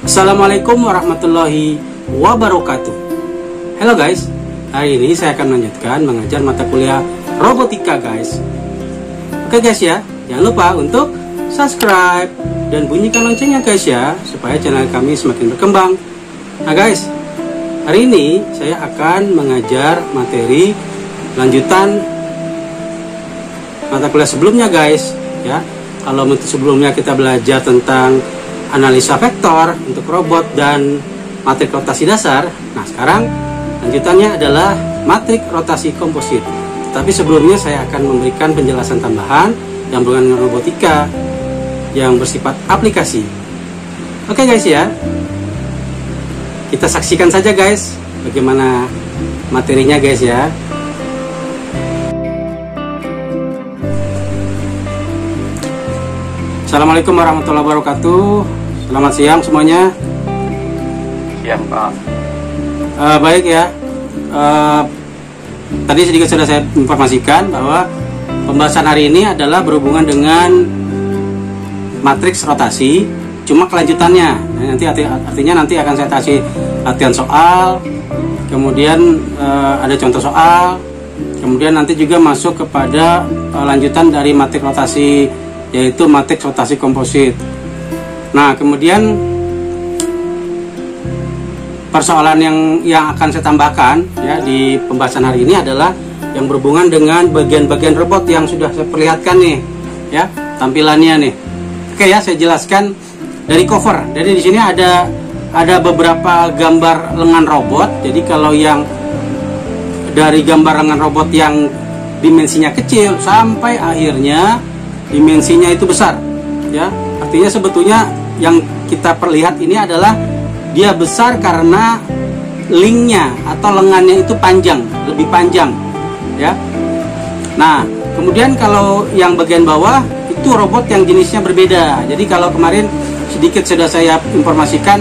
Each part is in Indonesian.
Assalamualaikum warahmatullahi wabarakatuh. Halo guys, hari ini saya akan melanjutkan mengajar mata kuliah robotika guys. Oke guys ya, jangan lupa untuk subscribe dan bunyikan loncengnya guys ya, supaya channel kami semakin berkembang. Nah guys, hari ini saya akan mengajar materi lanjutan mata kuliah sebelumnya guys ya. Kalau sebelumnya kita belajar tentang analisa vektor untuk robot dan matrik rotasi dasar, nah sekarang lanjutannya adalah matrik rotasi komposit. Tapi sebelumnya saya akan memberikan penjelasan tambahan yang berhubungan dengan robotika yang bersifat aplikasi. Oke guys ya, kita saksikan saja guys bagaimana materinya guys ya. Assalamualaikum warahmatullahi wabarakatuh. Selamat siang semuanya. Siang Pak. Baik ya. Tadi sedikit sudah saya informasikan bahwa pembahasan hari ini adalah berhubungan dengan matriks rotasi, cuma kelanjutannya. Nanti artinya nanti akan saya kasih latihan soal, kemudian ada contoh soal, kemudian nanti juga masuk kepada lanjutan dari matrik rotasi, yaitu matriks rotasi komposit. Nah, kemudian persoalan yang akan saya tambahkan ya di pembahasan hari ini adalah yang berhubungan dengan bagian-bagian robot yang sudah saya perlihatkan nih ya, tampilannya nih. Oke ya, saya jelaskan dari cover. Jadi di sini ada beberapa gambar lengan robot. Jadi kalau yang dari gambar lengan robot yang dimensinya kecil sampai akhirnya dimensinya itu besar ya, artinya sebetulnya yang kita perlihat ini adalah dia besar karena linknya atau lengannya itu panjang, lebih panjang ya. Nah kemudian kalau yang bagian bawah itu robot yang jenisnya berbeda. Jadi kalau kemarin sedikit sudah saya informasikan,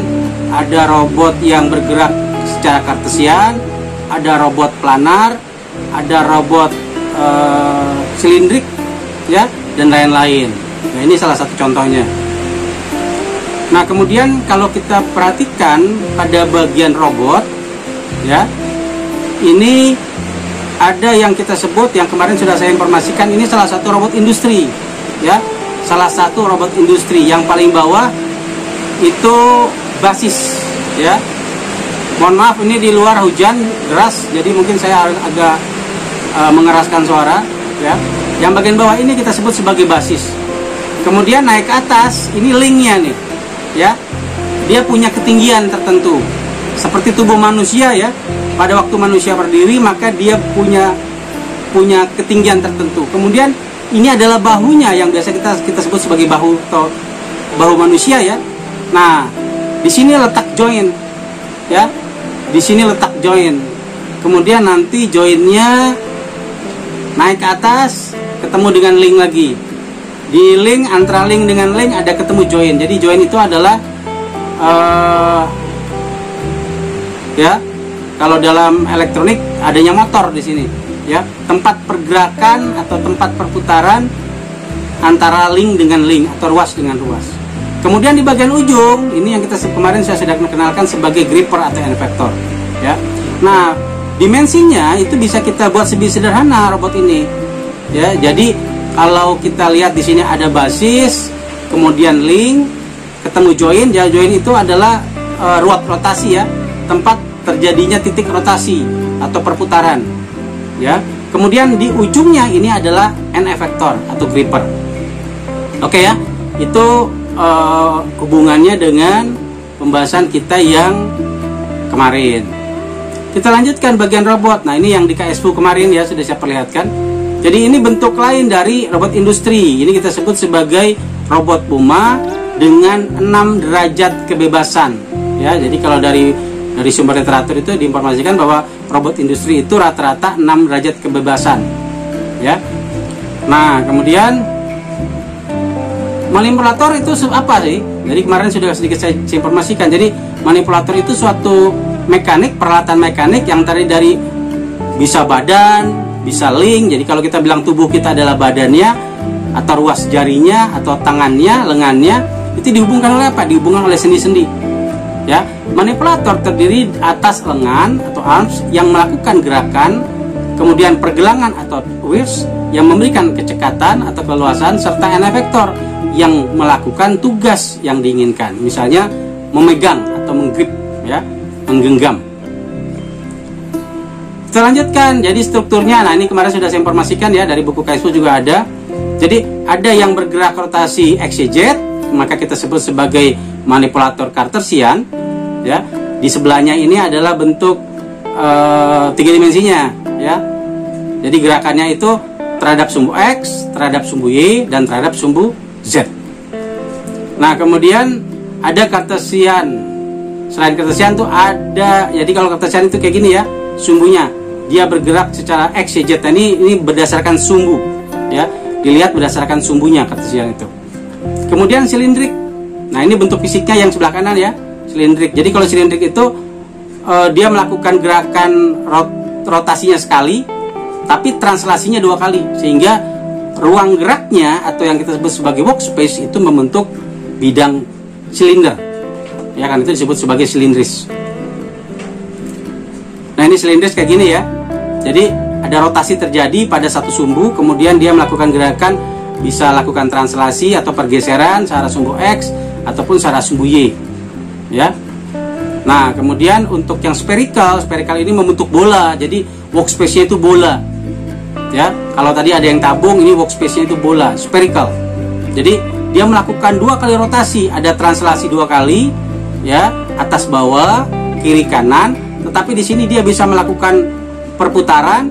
ada robot yang bergerak secara kartesian, ada robot planar, ada robot silindrik ya, dan lain-lain. Nah ini salah satu contohnya. Nah kemudian kalau kita perhatikan pada bagian robot ya, ini ada yang kita sebut, yang kemarin sudah saya informasikan, ini salah satu robot industri ya, salah satu robot industri. Yang paling bawah itu basis ya. Mohon maaf ini di luar hujan deras, jadi mungkin saya agak mengeraskan suara ya. Yang bagian bawah ini kita sebut sebagai basis. Kemudian naik ke atas, ini linknya nih ya. Dia punya ketinggian tertentu seperti tubuh manusia ya. Pada waktu manusia berdiri maka dia punya ketinggian tertentu. Kemudian ini adalah bahunya yang biasa kita sebut sebagai bahu atau bahu manusia ya. Nah di sini letak join ya. Di sini letak join. Kemudian nanti joinnya naik ke atas, ketemu dengan link lagi. Di link, antara link dengan link ada ketemu join. Jadi join itu adalah ya, kalau dalam elektronik adanya motor di sini ya, tempat pergerakan atau tempat perputaran antara link dengan link atau ruas dengan ruas. Kemudian di bagian ujung ini yang kita kemarin saya sudah kenalkan sebagai gripper atau efektor ya. Nah dimensinya itu bisa kita buat lebih sederhana robot ini ya. Jadi kalau kita lihat di sini ada basis, kemudian link, ketemu join. Ya join itu adalah ruang rotasi ya, tempat terjadinya titik rotasi atau perputaran ya. Kemudian di ujungnya ini adalah end effector atau gripper. Oke ya, itu hubungannya dengan pembahasan kita yang kemarin. Kita lanjutkan bagian robot. Nah ini yang di KSFU kemarin ya, sudah saya perlihatkan. Jadi ini bentuk lain dari robot industri. Ini kita sebut sebagai robot Puma dengan 6 derajat kebebasan ya. Jadi kalau dari sumber literatur itu diinformasikan bahwa robot industri itu rata-rata 6 derajat kebebasan ya. Nah kemudian manipulator itu apa sih? Jadi kemarin sudah sedikit saya informasikan. Jadi manipulator itu suatu mekanik, peralatan mekanik yang tadi dari bisa badan, bisa link. Jadi kalau kita bilang tubuh kita adalah badannya atau ruas jarinya atau tangannya, lengannya, itu dihubungkan oleh apa? Dihubungkan oleh sendi-sendi Ya, manipulator terdiri atas lengan atau arms yang melakukan gerakan, kemudian pergelangan atau wheels yang memberikan kecekatan atau keluasan, serta end effector yang melakukan tugas yang diinginkan, misalnya memegang atau menggrip, ya, menggenggam. Kita lanjutkan, jadi strukturnya. Nah, ini kemarin sudah saya informasikan ya, dari buku KSU juga ada. Jadi ada yang bergerak rotasi XYZ, maka kita sebut sebagai manipulator Cartesian, ya. Di sebelahnya ini adalah bentuk 3 dimensinya, ya. Jadi gerakannya itu terhadap sumbu X, terhadap sumbu Y, dan terhadap sumbu Z. Nah, kemudian ada Cartesian. Selain Cartesian tuh ada, jadi kalau Cartesian itu kayak gini ya, sumbunya dia bergerak secara X, Y, Z. Nah, ini berdasarkan sumbu, ya. Dilihat berdasarkan sumbunya Cartesian itu. Kemudian silindrik. Nah, ini bentuk fisiknya yang sebelah kanan ya, silindrik. Jadi kalau silindrik itu dia melakukan gerakan rotasinya sekali, tapi translasinya 2 kali, sehingga ruang geraknya atau yang kita sebut sebagai workspace itu membentuk bidang silinder. Ya kan, itu disebut sebagai silindris. Nah, ini silindris kayak gini ya. Jadi ada rotasi terjadi pada satu sumbu, kemudian dia melakukan gerakan, bisa lakukan translasi atau pergeseran secara sumbu X ataupun secara sumbu Y, ya. Nah, kemudian untuk yang spherical ini membentuk bola, jadi workspace-nya itu bola, ya. Kalau tadi ada yang tabung, ini workspace-nya itu bola, spherical. Jadi dia melakukan 2 kali rotasi, ada translasi 2 kali, ya, atas bawah, kiri kanan. Tetapi di sini dia bisa melakukan perputaran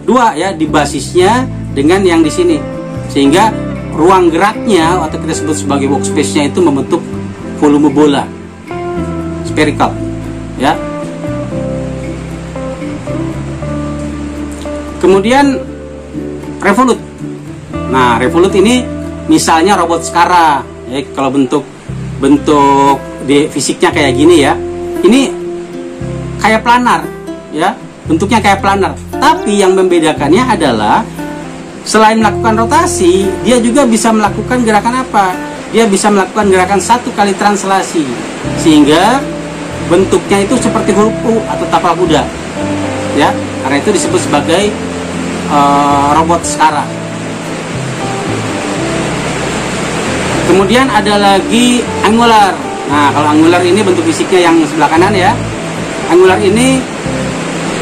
2 ya, di basisnya dengan yang di sini, sehingga ruang geraknya atau kita sebut sebagai workspace-nya itu membentuk volume bola, spherical, ya. Kemudian revolut. Nah, revolut ini misalnya robot Skara, ya, kalau bentuk di fisiknya kayak gini ya. Ini kayak planar, ya, bentuknya kayak planar. Tapi yang membedakannya adalah selain melakukan rotasi, dia juga bisa melakukan gerakan apa? Dia bisa melakukan gerakan 1 kali translasi, sehingga bentuknya itu seperti huruf U atau tapal kuda, ya. Karena itu disebut sebagai robot Skara. Kemudian ada lagi angular. Nah, kalau angular ini bentuk fisiknya yang sebelah kanan ya. Angular ini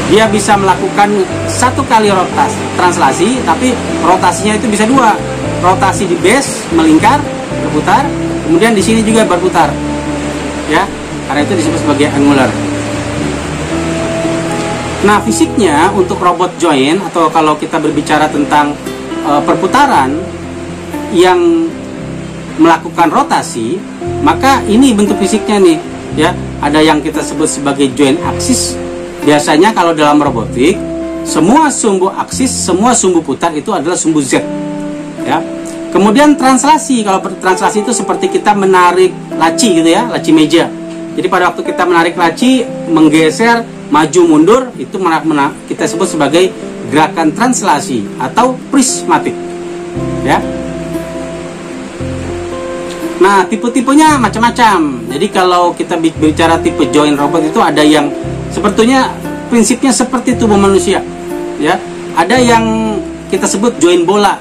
dia bisa melakukan 1 kali rotasi translasi, tapi rotasinya itu bisa 2. Rotasi di base melingkar, berputar, kemudian di sini juga berputar, ya. Karena itu disebut sebagai angular. Nah, fisiknya untuk robot joint, atau kalau kita berbicara tentang perputaran yang melakukan rotasi, maka ini bentuk fisiknya nih, ya. Ada yang kita sebut sebagai joint axis. Biasanya kalau dalam robotik, semua sumbu aksis, semua sumbu putar itu adalah sumbu Z, ya. Kemudian translasi. Kalau translasi itu seperti kita menarik laci gitu ya, laci meja. Jadi pada waktu kita menarik laci, menggeser, maju mundur, itu kita sebut sebagai gerakan translasi atau prismatik, ya. Nah, tipe-tipenya macam-macam. Jadi kalau kita bicara tipe joint robot itu ada yang sebetulnya prinsipnya seperti tubuh manusia, ya. Ada yang kita sebut joint bola,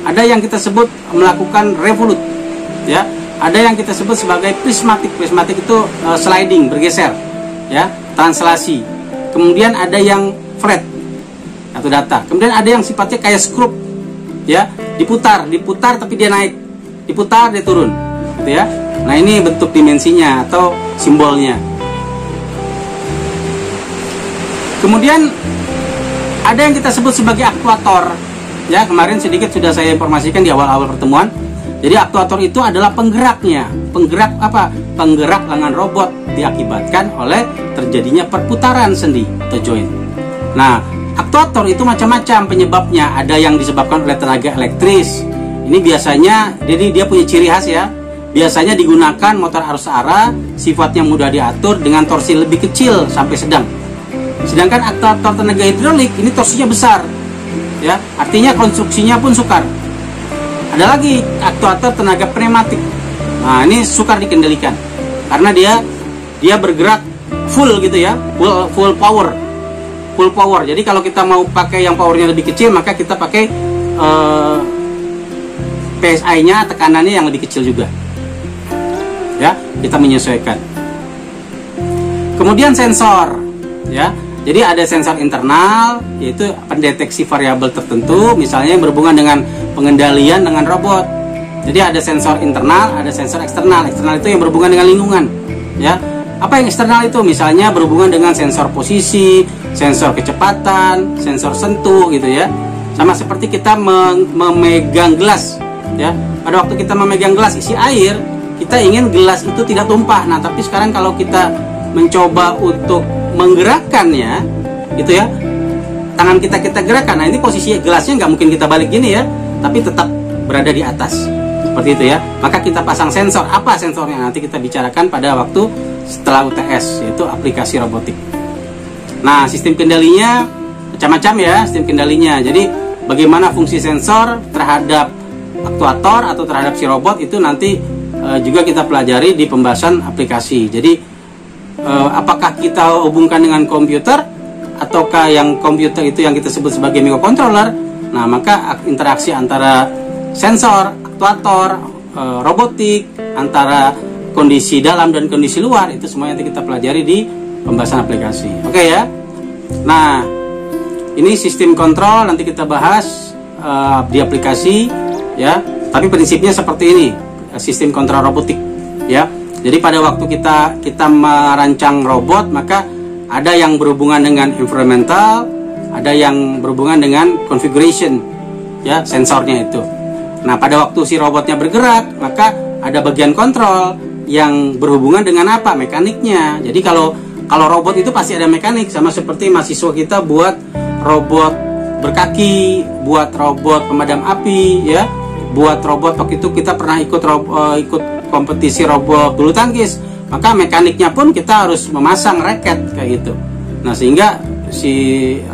ada yang kita sebut melakukan revolut, ya. Ada yang kita sebut sebagai prismatik. Prismatik itu sliding, bergeser, ya, translasi. Kemudian ada yang flat atau data. Kemudian ada yang sifatnya kayak skrup, ya, diputar tapi dia naik, diputar dia turun, gitu ya. Nah, ini bentuk dimensinya atau simbolnya. Kemudian ada yang kita sebut sebagai aktuator, ya. Kemarin sedikit sudah saya informasikan di awal-awal pertemuan. Jadi aktuator itu adalah penggeraknya. Penggerak apa? Penggerak lengan robot diakibatkan oleh terjadinya perputaran sendi atau joint. Nah, aktuator itu macam-macam penyebabnya. Ada yang disebabkan oleh tenaga elektris. Ini biasanya, jadi dia punya ciri khas ya. Biasanya digunakan motor arus arah, sifatnya mudah diatur dengan torsi lebih kecil sampai sedang. Sedangkan aktuator tenaga hidrolik ini torsinya besar, ya. Artinya konstruksinya pun sukar. Ada lagi aktuator tenaga pneumatik. Nah, ini sukar dikendalikan karena dia dia bergerak full gitu ya, full power. Jadi kalau kita mau pakai yang powernya lebih kecil, maka kita pakai PSI-nya, tekanannya yang lebih kecil juga. Ya, kita menyesuaikan. Kemudian sensor, ya. Jadi ada sensor internal, yaitu pendeteksi variabel tertentu, misalnya yang berhubungan dengan pengendalian dengan robot. Jadi ada sensor internal, ada sensor eksternal. Eksternal itu yang berhubungan dengan lingkungan, ya. Apa yang eksternal itu? Misalnya berhubungan dengan sensor posisi, sensor kecepatan, sensor sentuh gitu ya. Sama seperti kita memegang gelas, ya. Pada waktu kita memegang gelas isi air, kita ingin gelas itu tidak tumpah. Nah, tapi sekarang kalau kita mencoba untuk menggerakkannya, gitu ya, tangan kita gerakkan. Nah, ini posisi gelasnya nggak mungkin kita balik gini ya, tapi tetap berada di atas. Seperti itu ya. Maka kita pasang sensor. Apa sensornya? Nanti kita bicarakan pada waktu setelah UTS, yaitu aplikasi robotik. Nah, sistem kendalinya macam-macam ya, sistem kendalinya. Jadi, bagaimana fungsi sensor terhadap aktuator atau terhadap si robot itu nanti juga kita pelajari di pembahasan aplikasi. Jadi, apakah kita hubungkan dengan komputer ataukah yang komputer itu yang kita sebut sebagai microcontroller. Nah, maka interaksi antara sensor, aktuator, robotik, antara kondisi dalam dan kondisi luar, itu semua nanti kita pelajari di pembahasan aplikasi. Oke ya. Nah, ini sistem kontrol nanti kita bahas di aplikasi ya. Tapi prinsipnya seperti ini, sistem kontrol robotik ya. Jadi pada waktu kita merancang robot, maka ada yang berhubungan dengan environmental, ada yang berhubungan dengan configuration ya, sensornya itu. Nah, pada waktu si robotnya bergerak, maka ada bagian kontrol yang berhubungan dengan apa? Mekaniknya. Jadi kalau robot itu pasti ada mekanik, sama seperti mahasiswa kita buat robot berkaki, buat robot pemadam api ya, buat robot waktu itu kita pernah ikut kompetisi robot bulu tangkis. Maka mekaniknya pun kita harus memasang raket kayak gitu. Nah, sehingga si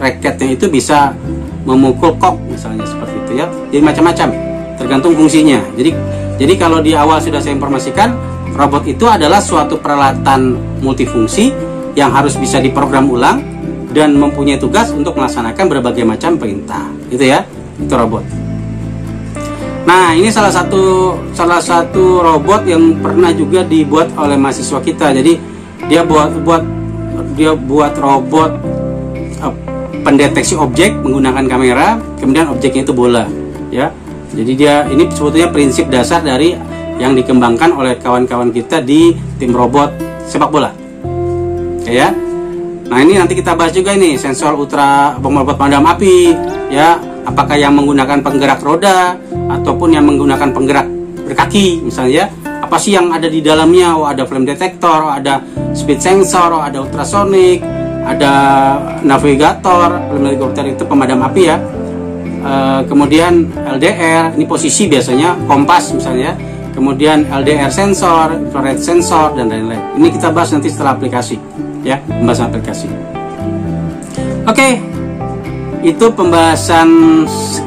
raketnya itu bisa memukul kok misalnya seperti itu ya. Jadi macam-macam, tergantung fungsinya. Jadi kalau di awal sudah saya informasikan, robot itu adalah suatu peralatan multifungsi yang harus bisa diprogram ulang dan mempunyai tugas untuk melaksanakan berbagai macam perintah. Gitu ya. Itu robot. Nah, ini salah satu robot yang pernah juga dibuat oleh mahasiswa kita. Jadi dia buat robot pendeteksi objek menggunakan kamera, kemudian objeknya itu bola, ya. Jadi ini sebetulnya prinsip dasar dari yang dikembangkan oleh kawan-kawan kita di tim robot sepak bola, ya. Nah, ini nanti kita bahas juga ini sensor ultra robot pemadam api, ya. Apakah yang menggunakan penggerak roda ataupun yang menggunakan penggerak berkaki, misalnya. Apa sih yang ada di dalamnya? Oh, ada flame detector, oh, ada speed sensor, oh, ada ultrasonic, ada navigator. Flame detector itu pemadam api ya. Kemudian LDR, ini posisi biasanya, kompas misalnya. Kemudian LDR sensor, infrared sensor, dan lain-lain. Ini kita bahas nanti setelah aplikasi, ya, pembahasan aplikasi. Oke, itu pembahasan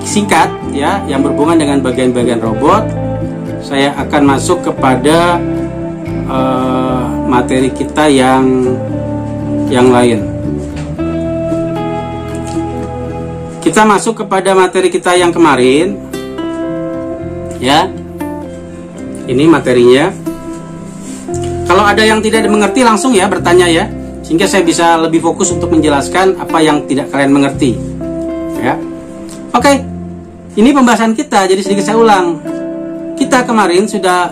singkat ya, yang berhubungan dengan bagian-bagian robot. Saya akan masuk kepada materi kita yang lain. Kita masuk kepada materi kita yang kemarin, ya. Ini materinya. Kalau ada yang tidak dimengerti langsung ya bertanya ya, sehingga saya bisa lebih fokus untuk menjelaskan apa yang tidak kalian mengerti. Ya, oke. Ini pembahasan kita. Jadi sedikit saya ulang. Kita kemarin sudah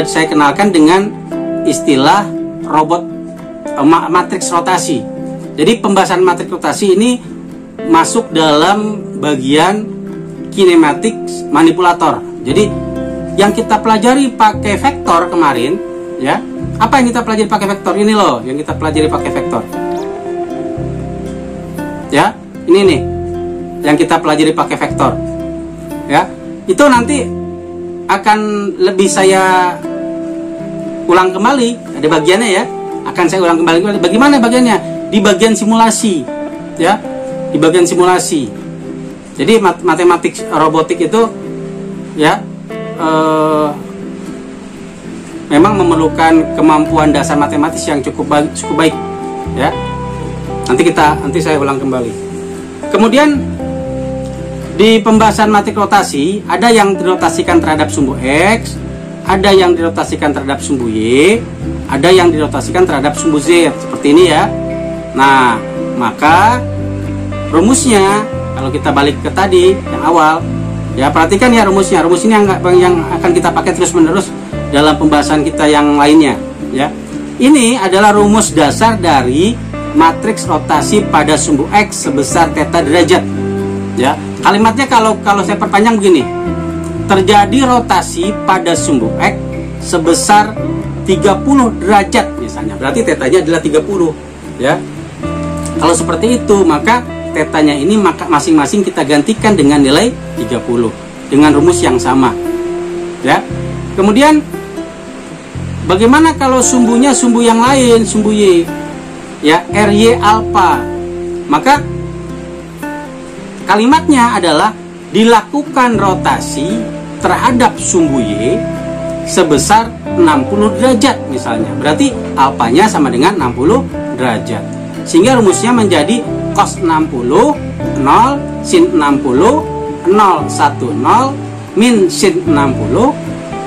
saya kenalkan dengan istilah robot matriks rotasi. Jadi pembahasan matriks rotasi ini masuk dalam bagian kinematik manipulator. Jadi yang kita pelajari pakai vektor kemarin, ya. Apa yang kita pelajari pakai vektor? Ini loh, yang kita pelajari pakai vektor. Ya, ini nih yang kita pelajari pakai vektor. Ya, itu nanti akan lebih saya ulang kembali, ada bagiannya ya, akan saya ulang kembali. Bagaimana bagiannya? Di bagian simulasi, ya, di bagian simulasi. Jadi matematik robotik itu, ya, memang memerlukan kemampuan dasar matematis yang cukup baik ya. Nanti saya ulang kembali. Kemudian di pembahasan matrik rotasi ada yang dirotasikan terhadap sumbu X, ada yang dirotasikan terhadap sumbu Y, ada yang dirotasikan terhadap sumbu Z, seperti ini ya. Nah, maka rumusnya kalau kita balik ke tadi yang awal ya, perhatikan ya rumusnya. Rumus ini yang akan kita pakai terus-menerus dalam pembahasan kita yang lainnya ya. Ini adalah rumus dasar dari matriks rotasi pada sumbu X sebesar θ derajat ya. Kalimatnya kalau saya perpanjang begini: terjadi rotasi pada sumbu X sebesar 30 derajat misalnya, berarti θ-nya adalah 30 ya. Kalau seperti itu, maka θ-nya ini masing-masing kita gantikan dengan nilai 30 dengan rumus yang sama ya. Kemudian bagaimana kalau sumbunya sumbu yang lain, sumbu Y ya, RY alfa? Maka kalimatnya adalah dilakukan rotasi terhadap sumbu Y sebesar 60 derajat misalnya. Berarti alfanya sama dengan 60 derajat. Sehingga rumusnya menjadi cos 60 0 sin 60 0 1 0 min sin 60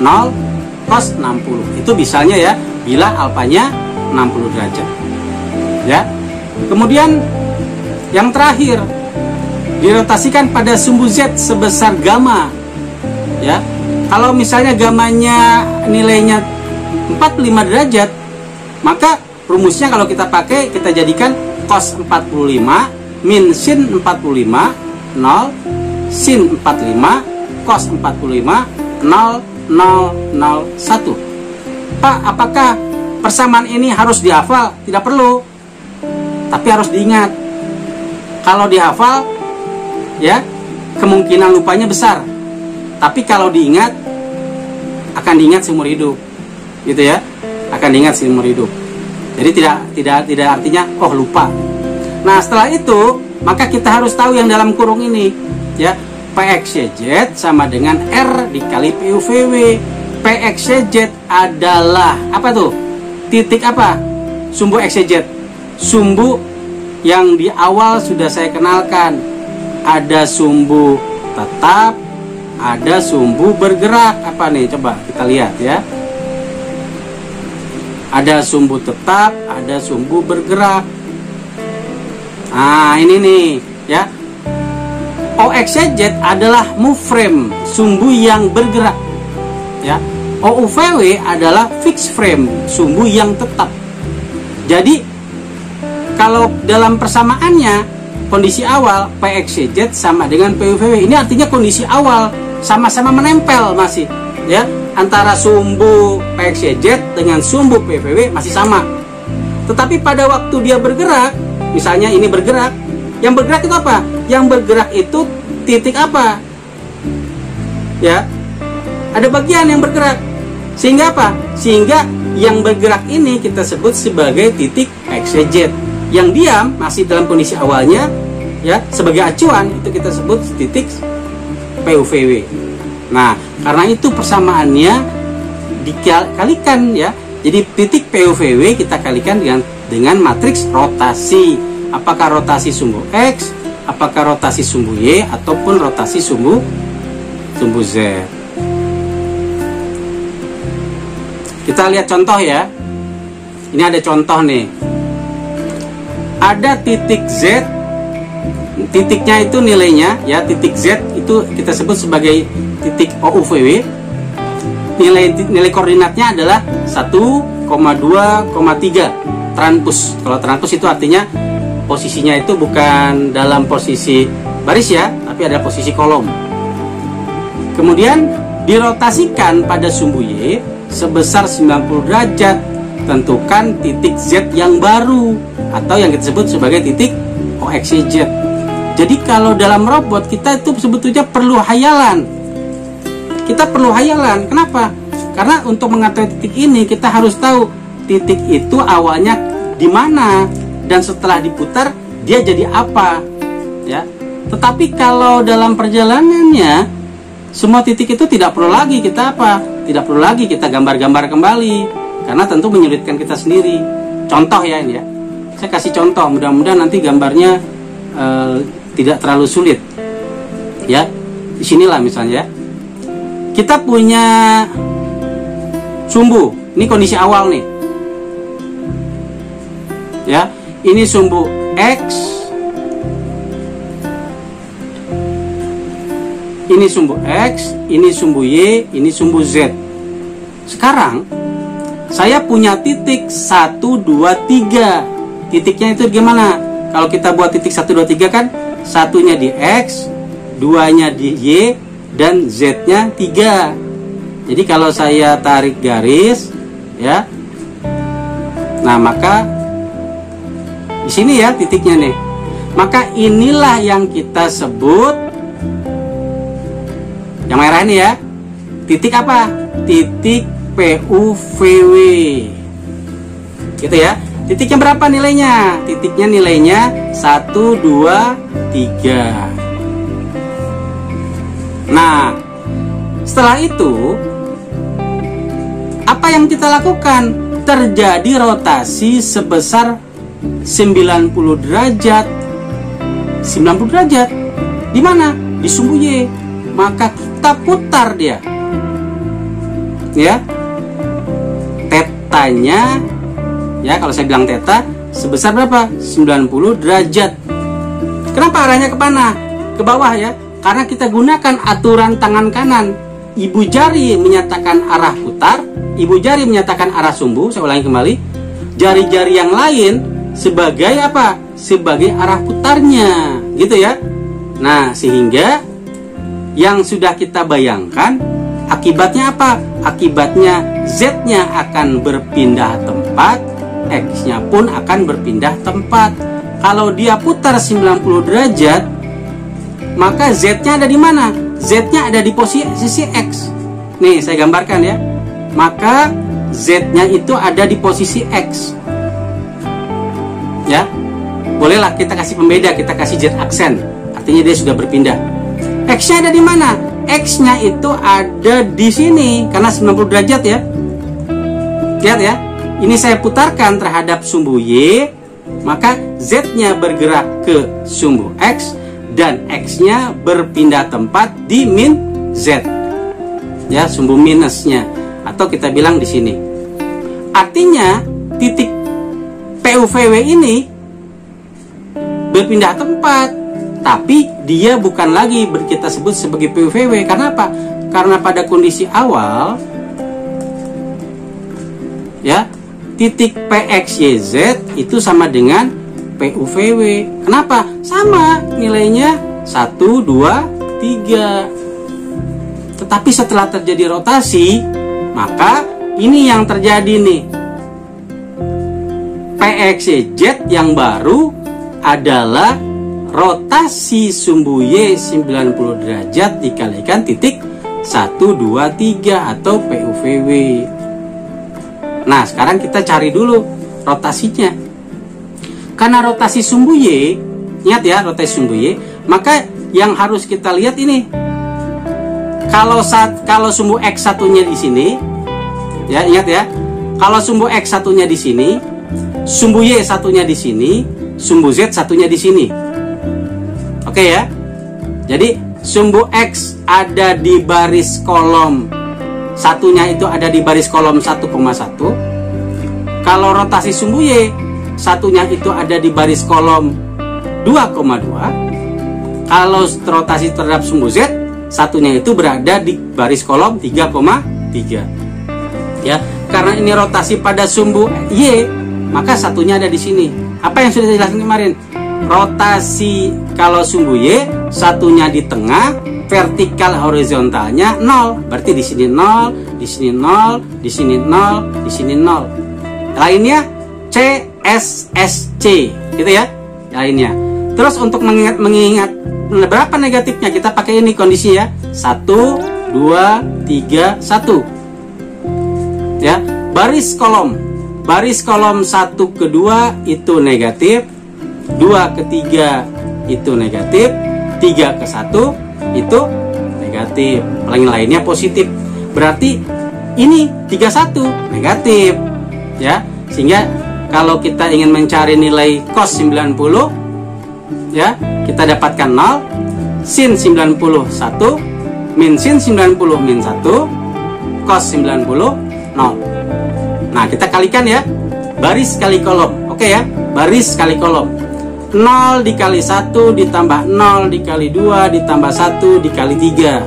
0 cos 60. Itu misalnya ya, bila alfanya 60 derajat. Ya. Kemudian yang terakhir, dirotasikan pada sumbu Z sebesar gamma ya. Kalau misalnya gamanya nilainya 45 derajat, maka rumusnya kalau kita pakai, kita jadikan cos 45 min sin 45 0 sin 45 cos 45 0 0 0 1. Pak, apakah persamaan ini harus dihafal? Tidak perlu, tapi harus diingat. Kalau dihafal ya, kemungkinan lupanya besar. Tapi kalau diingat, akan diingat seumur hidup. Gitu ya. Akan diingat seumur hidup. Jadi tidak artinya oh lupa. Nah, setelah itu, maka kita harus tahu yang dalam kurung ini ya. PXYZ sama dengan R dikali PUVW. PXYZ adalah apa tuh? Titik apa? Sumbu XYZ. Sumbu yang di awal sudah saya kenalkan. Ada sumbu tetap, ada sumbu bergerak. Apa nih? Coba kita lihat ya. Ada sumbu tetap, ada sumbu bergerak. Nah, ini nih ya. OXYZ adalah move frame, sumbu yang bergerak. Ya. OUVW adalah fixed frame, sumbu yang tetap. Jadi kalau dalam persamaannya, kondisi awal PXYZ sama dengan PUVW. Ini artinya kondisi awal sama-sama menempel masih ya, antara sumbu PXYZ dengan sumbu PUVW masih sama. Tetapi pada waktu dia bergerak, misalnya ini bergerak, yang bergerak itu apa? Yang bergerak itu titik apa? Ya. Ada bagian yang bergerak. Sehingga apa? Sehingga yang bergerak ini kita sebut sebagai titik XYZ. Yang diam masih dalam kondisi awalnya ya, sebagai acuan itu kita sebut titik PUVW. Nah, karena itu persamaannya dikalikan ya. Jadi titik PUVW kita kalikan dengan matriks rotasi. Apakah rotasi sumbu X, apakah rotasi sumbu Y, ataupun rotasi sumbu Z. Kita lihat contoh ya. Ini ada contoh nih. Ada titik Z, titiknya itu nilainya ya, titik Z itu kita sebut sebagai titik OUVW. Nilai koordinatnya adalah 1,2,3 transpus. Kalau transpus itu artinya posisinya itu bukan dalam posisi baris ya, tapi ada posisi kolom. Kemudian dirotasikan pada sumbu Y sebesar 90 derajat. Tentukan titik Z yang baru atau yang kita sebut sebagai titik OXYZ. Jadi kalau dalam robot kita itu sebetulnya perlu hayalan. Kita perlu hayalan. Kenapa? Karena untuk mengetahui titik ini kita harus tahu titik itu awalnya di mana dan setelah diputar dia jadi apa, ya. Tetapi kalau dalam perjalanannya semua titik itu tidak perlu lagi kita apa? tidak perlu lagi kita gambar-gambar kembali, karena tentu menyulitkan kita sendiri. Contoh ya ini ya, saya kasih contoh, mudah-mudahan nanti gambarnya tidak terlalu sulit. Ya, disinilah misalnya ya, kita punya sumbu, ini kondisi awal nih. Ya, ini sumbu X, ini sumbu X, ini sumbu Y, ini sumbu Z. Sekarang saya punya titik 1, 2, 3. Titiknya itu gimana? Kalau kita buat titik 1, 2, 3 kan, satunya di X, 2-nya di Y, dan Z-nya 3. Jadi kalau saya tarik garis ya, nah maka di sini ya titiknya nih. Maka inilah yang kita sebut, yang merah ini ya, titik apa? Titik PUVW. Gitu ya. Titiknya berapa nilainya? Titiknya nilainya 1, 2, 3. Nah, setelah itu apa yang kita lakukan? Terjadi rotasi sebesar 90 derajat. 90 derajat. Di mana? Di sumbu Y. Maka kita putar dia. Ya. Tetanya ya, kalau saya bilang teta sebesar berapa? 90 derajat. Kenapa arahnya ke mana? Ke bawah ya. Karena kita gunakan aturan tangan kanan. Ibu jari menyatakan arah putar, ibu jari menyatakan arah sumbu. Saya ulangi kembali. Jari-jari yang lain sebagai apa? Sebagai arah putarnya, gitu ya. Nah, sehingga yang sudah kita bayangkan akibatnya apa? Akibatnya Z-nya akan berpindah tempat, X-nya pun akan berpindah tempat. Kalau dia putar 90 derajat, maka Z-nya ada di mana? Z-nya ada di posisi X. Nih, saya gambarkan ya. Maka Z-nya itu ada di posisi X. Ya. Bolehlah kita kasih pembeda, kita kasih Z aksen. Artinya dia sudah berpindah. X-nya ada di mana? X-nya itu ada di sini karena 90 derajat ya. Lihat ya. Ini saya putarkan terhadap sumbu Y, maka Z-nya bergerak ke sumbu X dan X-nya berpindah tempat di min Z. Ya, sumbu minusnya atau kita bilang di sini. Artinya titik PUVW ini berpindah tempat, tapi dia bukan lagi kita sebut sebagai PUVW. Karena apa? Karena pada kondisi awal ya, titik PXYZ itu sama dengan PUVW. Kenapa? Sama nilainya 1, 2, 3. Tetapi setelah terjadi rotasi, maka ini yang terjadi nih. PXYZ yang baru adalah rotasi sumbu Y 90 derajat dikalikan titik 1, 2, 3 atau PUVW. Nah, sekarang kita cari dulu rotasinya. Karena rotasi sumbu Y, ingat ya, rotasi sumbu Y, maka yang harus kita lihat ini. Kalau sumbu X satunya di sini, ya ingat ya. Kalau sumbu X satunya di sini, sumbu Y satunya di sini, sumbu Z satunya di sini. Oke ya. Jadi sumbu X ada di baris kolom, satunya itu ada di baris kolom 1,1. Kalau rotasi sumbu Y, satunya itu ada di baris kolom 2,2. Kalau rotasi terhadap sumbu Z, satunya itu berada di baris kolom 3,3. Ya, karena ini rotasi pada sumbu Y, maka satunya ada di sini. Apa yang sudah dijelaskan kemarin? Rotasi kalau sumbu Y, satunya di tengah, vertikal horizontalnya 0. Berarti di sini 0, di sini 0, di sini 0, di sini 0. Lainnya C, S, S, C, gitu ya. Lainnya. Terus untuk mengingat berapa negatifnya, kita pakai ini kondisi ya. 1, 2, 3, 1. Ya, baris kolom 1 ke 2 itu negatif, 2 ke 3 itu negatif, 3 ke 1 itu negatif, lainnya positif. Berarti ini 31 negatif ya. Sehingga kalau kita ingin mencari nilai cos 90 ya, kita dapatkan 0, sin 91 min sin 90 min 1, cos 90 0. Nah, kita kalikan ya, baris kali kolom. Oke ya, baris kali kolom. 0 dikali 1 ditambah 0 dikali 2 ditambah 1 dikali 3.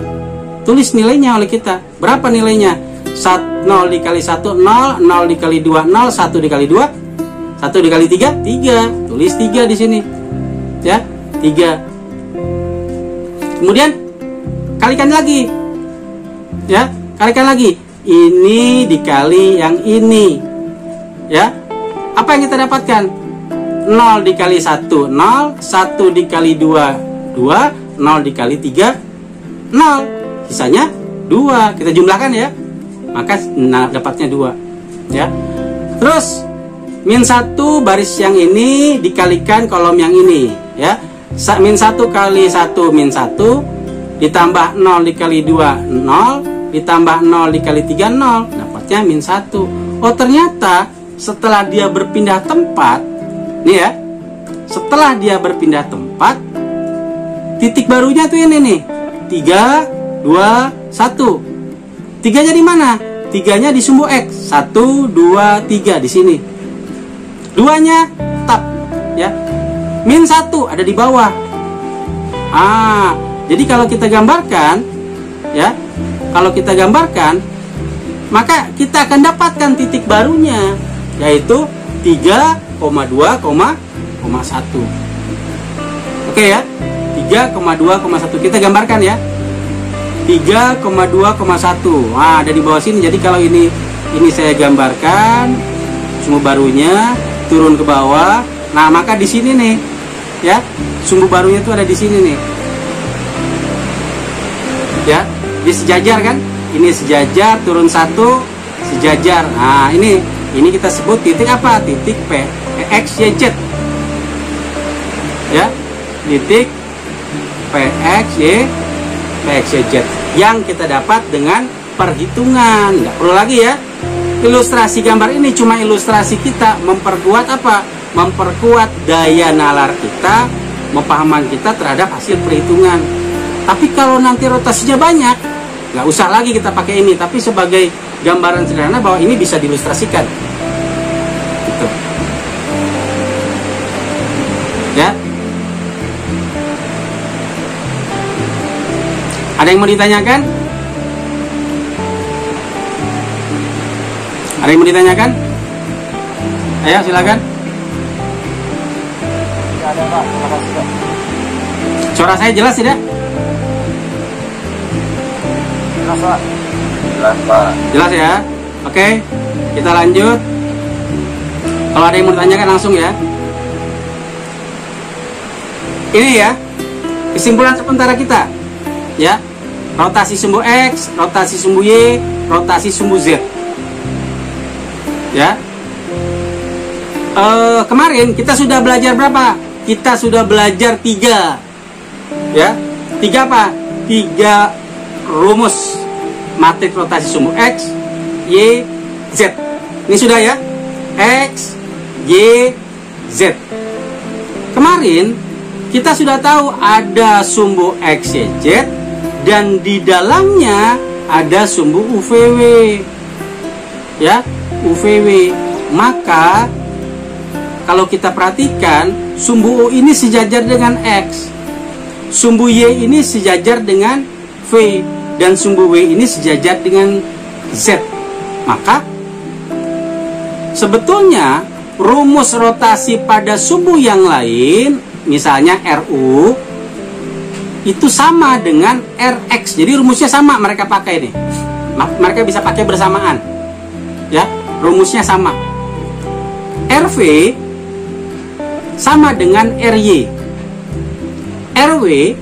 Tulis nilainya oleh kita. Berapa nilainya? 0 dikali 1 0, 0 dikali 2 0, 1 dikali 2 1 dikali 3 3. Tulis 3 di sini. Ya, 3. Kemudian kalikan lagi. Ya, kalikan lagi. Ini dikali yang ini. Ya. Apa yang kita dapatkan? 0 dikali 1 0, 1 dikali 2 2, 0 dikali 3 0. Sisanya 2. Kita jumlahkan ya. Maka dapatnya 2. Ya. Terus min 1 baris yang ini dikalikan kolom yang ini ya. Min 1 kali 1 min 1 ditambah 0 dikali 2 0 ditambah 0 dikali 3 0, dapatnya min 1. Oh, ternyata setelah dia berpindah tempat nih ya, setelah dia berpindah tempat, titik barunya tuh ini nih, 3 2 1. 3-nya di mana? 3-nya di sumbu X. 1 2 3 di sini. 2-nya tetap ya. Min 1 ada di bawah. Jadi kalau kita gambarkan ya, kalau kita gambarkan, maka kita akan dapatkan titik barunya, yaitu 3,2,1. Oke ya, 3,2,1. Kita gambarkan ya, 3,2,1. Nah, ada di bawah sini. Jadi kalau ini saya gambarkan sumbu barunya turun ke bawah. Nah, maka di sini nih ya, sumbu barunya itu ada di sini nih. Ya, di sejajar kan? Ini sejajar, turun 1 sejajar. Nah, ini kita sebut titik apa? Titik PXYZ. Ya, titik PXYZ yang kita dapat dengan perhitungan. Nggak perlu lagi ya. Ilustrasi gambar ini cuma ilustrasi kita memperkuat apa? Memperkuat daya nalar kita, pemahaman kita terhadap hasil perhitungan. Tapi kalau nanti rotasinya banyak, nggak usah lagi kita pakai ini, tapi sebagai gambaran sederhana bahwa ini bisa diilustrasikan. Gitu. Ya. Ada yang mau ditanyakan? Ada yang mau ditanyakan? Ayo silakan. Tidak ada, Pak. Terima kasih, Pak. Suara saya jelas tidak? Jelas, Pak. Jelas, Pak. Jelas ya? Oke, kita lanjut. Kalau ada yang mau ditanyakan langsung ya. Ini ya, kesimpulan sementara kita. Ya, rotasi sumbu X, rotasi sumbu Y, rotasi sumbu Z. Ya. Kemarin kita sudah belajar berapa? Kita sudah belajar 3. Ya. 3 apa? 3 rumus matriks rotasi sumbu X, Y, Z. Ini sudah ya? X, Y, Z. Kemarin kita sudah tahu ada sumbu X, Y, Z, dan di dalamnya ada sumbu UVW. Ya, UVW. Maka kalau kita perhatikan, sumbu U ini sejajar dengan X, sumbu Y ini sejajar dengan V, dan sumbu W ini sejajar dengan Z. Maka sebetulnya rumus rotasi pada sumbu yang lain, misalnya RU, itu sama dengan RX. Jadi rumusnya sama mereka pakai nih. Mereka bisa pakai bersamaan. Ya, rumusnya sama. RV sama dengan RY. RW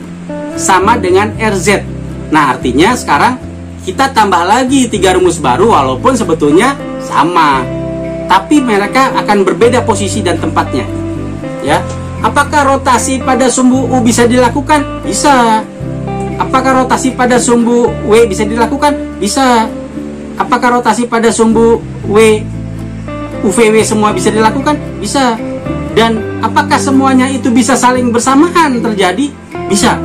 sama dengan RZ. Nah, artinya sekarang kita tambah lagi 3 rumus baru walaupun sebetulnya sama. Tapi mereka akan berbeda posisi dan tempatnya. Ya. Apakah rotasi pada sumbu U bisa dilakukan? Bisa. Apakah rotasi pada sumbu W bisa dilakukan? Bisa. Apakah rotasi pada sumbu UVW semua bisa dilakukan? Bisa. Dan apakah semuanya itu bisa saling bersamaan terjadi? Bisa.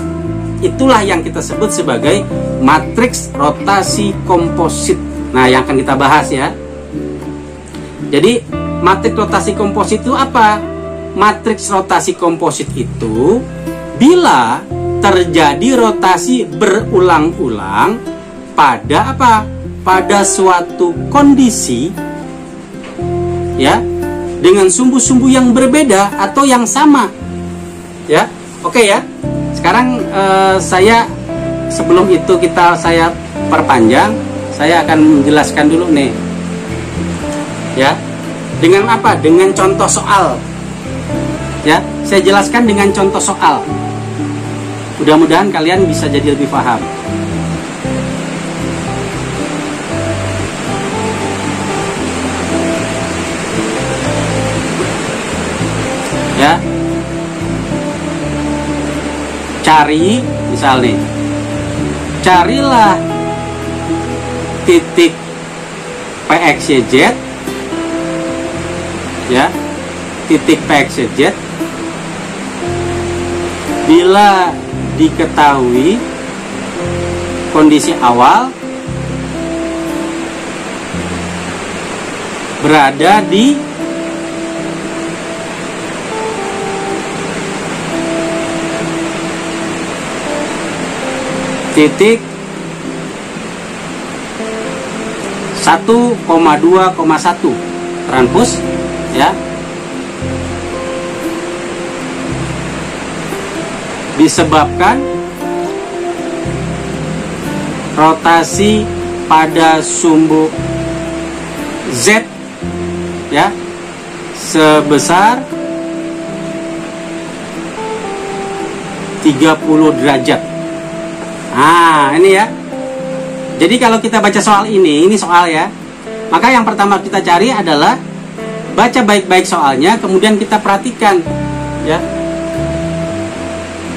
Itulah yang kita sebut sebagai matriks rotasi komposit. Nah, yang akan kita bahas ya. Jadi, matriks rotasi komposit itu apa? Matriks rotasi komposit itu bila terjadi rotasi berulang-ulang pada apa? Pada suatu kondisi ya, dengan sumbu-sumbu yang berbeda atau yang sama. Ya. Oke ya. Sekarang saya sebelum itu saya perpanjang, saya akan menjelaskan dulu nih. Ya. Dengan apa? Dengan contoh soal. Ya, saya jelaskan dengan contoh soal. Mudah-mudahan kalian bisa jadi lebih paham. Ya. Cari misalnya. Carilah titik PXYZ. Ya. Titik PXYZ bila diketahui kondisi awal berada di titik 1,2,1 transpose ya, disebabkan rotasi pada sumbu Z ya sebesar 30 derajat. Nah, ini ya. Jadi kalau kita baca soal ini soal ya. Maka yang pertama kita cari adalah baca baik-baik soalnya, kemudian kita perhatikan ya.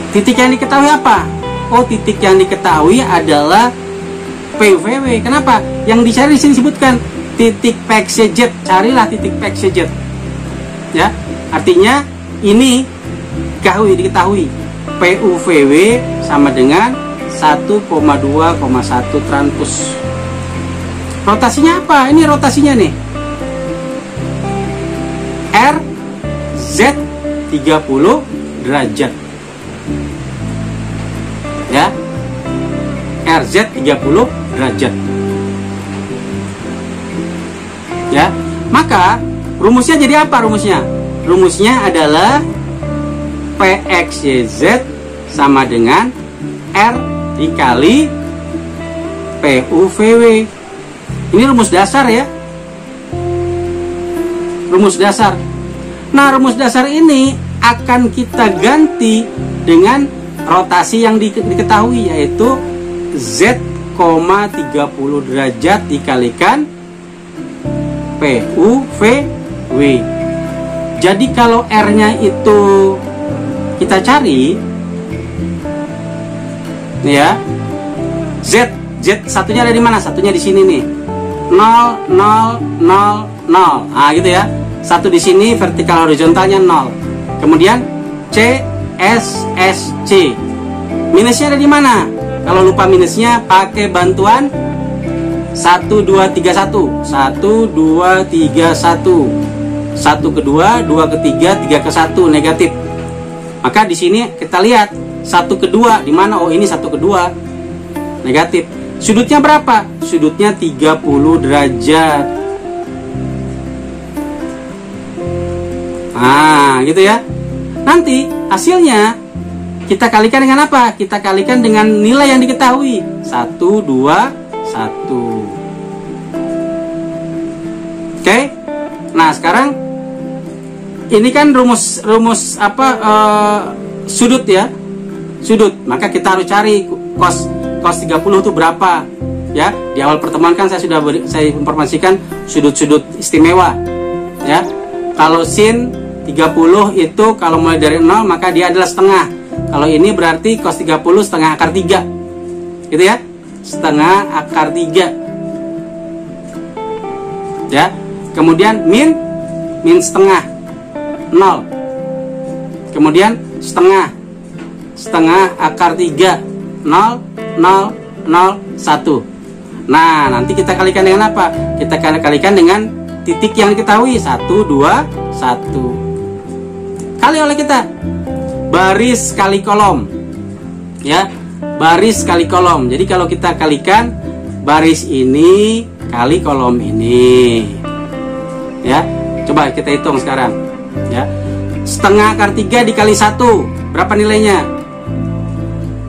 Titik yang diketahui apa? Oh, titik yang diketahui adalah PUVW. Kenapa? Yang dicari di sini disebutkan titik PXYZ. Carilah titik PXYZ. Ya. Artinya ini diketahui. PUVW sama dengan 1,2,1 transpose. Rotasinya apa? Ini rotasinya nih. RZ 30 derajat. Ya. RZ 30 derajat. Ya. Maka rumusnya jadi apa rumusnya? Rumusnya adalah PXYZ sama dengan R dikali PUVW. Ini rumus dasar ya. Rumus dasar. Nah, rumus dasar ini akan kita ganti dengan rotasi yang diketahui, yaitu Z, 30 derajat dikalikan PUVW. Jadi kalau R-nya itu kita cari nih ya, Z satunya ada di mana? Satunya di sini nih. 0, 0, 0, 0. Nah, gitu ya. Satu di sini, vertikal horizontalnya 0. Kemudian C, S, S, C. Minusnya ada di mana? Kalau lupa minusnya, pakai bantuan 1, 2, 3, 1. 1, 2, 3, 1. 1 ke 2, 2 ke 3, 3 ke 1, negatif. Maka di sini kita lihat 1 ke 2 di mana? Oh, ini 1 ke 2. Negatif. Sudutnya berapa? Sudutnya 30 derajat. Nah, gitu ya. Nanti hasilnya kita kalikan dengan apa? Kita kalikan dengan nilai yang diketahui. 1, 2, 1. Oke. Nah, sekarang ini kan rumus sudut ya. Sudut. Maka kita harus cari cos 30 itu berapa? Ya, di awal pertemuan kan saya informasikan sudut-sudut istimewa. Ya. Kalau sin 30 itu kalau mulai dari 0 maka dia adalah setengah. Kalau ini berarti cos 30 setengah akar 3. Gitu ya. Setengah akar 3. Ya. Kemudian min setengah 0. Kemudian setengah akar 3 0 0 0 1. Nah, nanti kita kalikan dengan apa? Kita kalikan dengan titik yang diketahui 1 2 1. Kali oleh kita baris kali kolom. Ya, baris kali kolom. Jadi kalau kita kalikan baris ini kali kolom ini. Ya, coba kita hitung sekarang. Ya, setengah akar 3 dikali 1, berapa nilainya?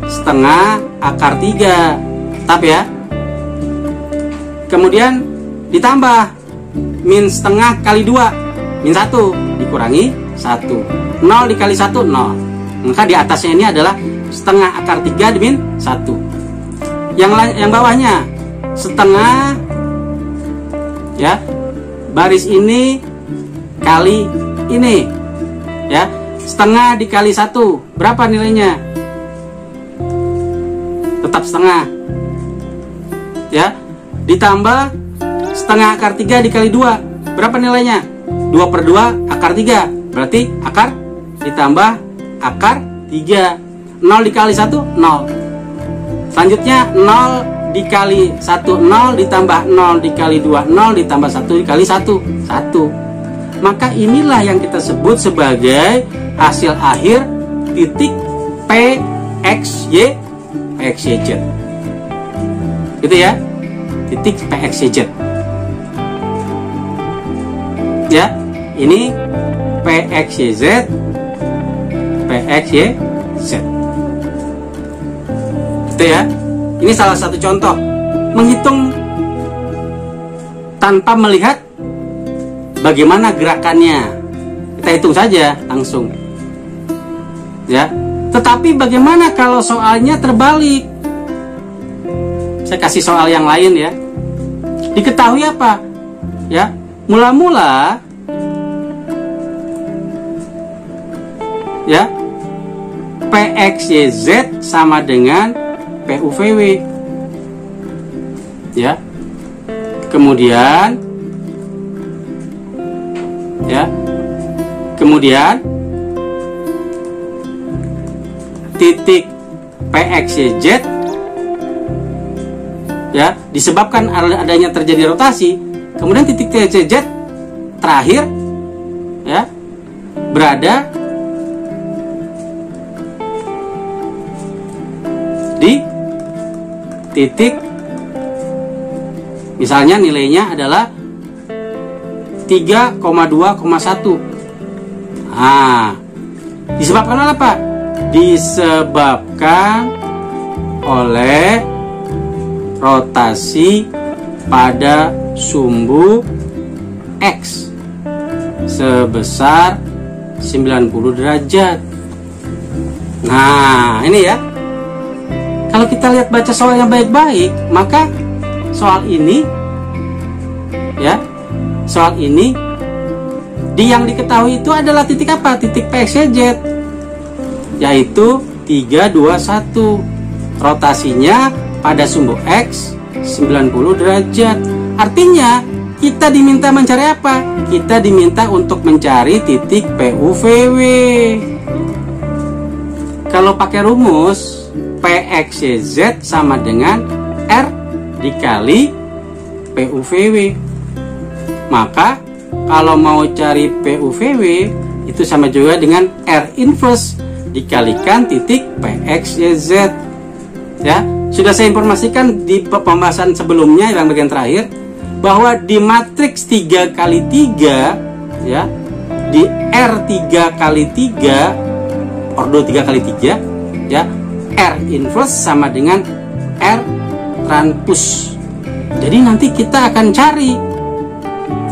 Setengah akar 3. Tetap ya. Kemudian ditambah min setengah kali 2, min 1 dikurangi 1. 0 dikali 1 0. Maka di atasnya ini adalah setengah akar 3 min 1. Yang bawahnya setengah, ya, baris ini kali ini, ya, setengah dikali 1, berapa nilainya? Tetap setengah, ya, ditambah setengah akar 3 dikali 2, berapa nilainya? 2/2 akar 3, berarti akar ditambah akar 3. 0 dikali 1 0. Selanjutnya 0 dikali 1 0, ditambah 0 dikali 2 0, ditambah 1 dikali 1 1. Maka inilah yang kita sebut sebagai hasil akhir titik PXY PXYZ. Gitu ya, titik PXYZ. Ya, ini PXYZ PXYZ. Gitu ya. Ini salah satu contoh menghitung tanpa melihat bagaimana gerakannya. Kita hitung saja langsung. Ya. Tetapi bagaimana kalau soalnya terbalik? Saya kasih soal yang lain ya. Diketahui apa? Ya, mula-mula ya, PXYZ sama dengan PUVW. Ya. Kemudian ya. Kemudian titik PXYZ, ya, disebabkan adanya terjadi rotasi. Kemudian titik PXYZ terakhir, ya, berada di titik, misalnya nilainya adalah 3,2,1. Nah, disebabkan oleh apa? Disebabkan oleh rotasi pada sumbu X sebesar 90 derajat. Nah, ini ya. Kalau kita lihat baca soal yang baik-baik, maka soal ini, ya, soal ini yang diketahui itu adalah titik apa? Titik PXYZ, yaitu 321. Rotasinya pada sumbu X 90 derajat. Artinya kita diminta mencari apa? Kita diminta untuk mencari titik PUVW. Kalau pakai rumus PXYZ sama dengan R dikali PUVW. Maka kalau mau cari PUVW itu sama juga dengan R inverse dikalikan titik PXYZ. Ya, sudah saya informasikan di pembahasan sebelumnya yang bagian terakhir bahwa di matriks 3x3, ya, di R 3x3, ordo 3x3, ya, R inverse sama dengan R transpose. Jadi nanti kita akan cari,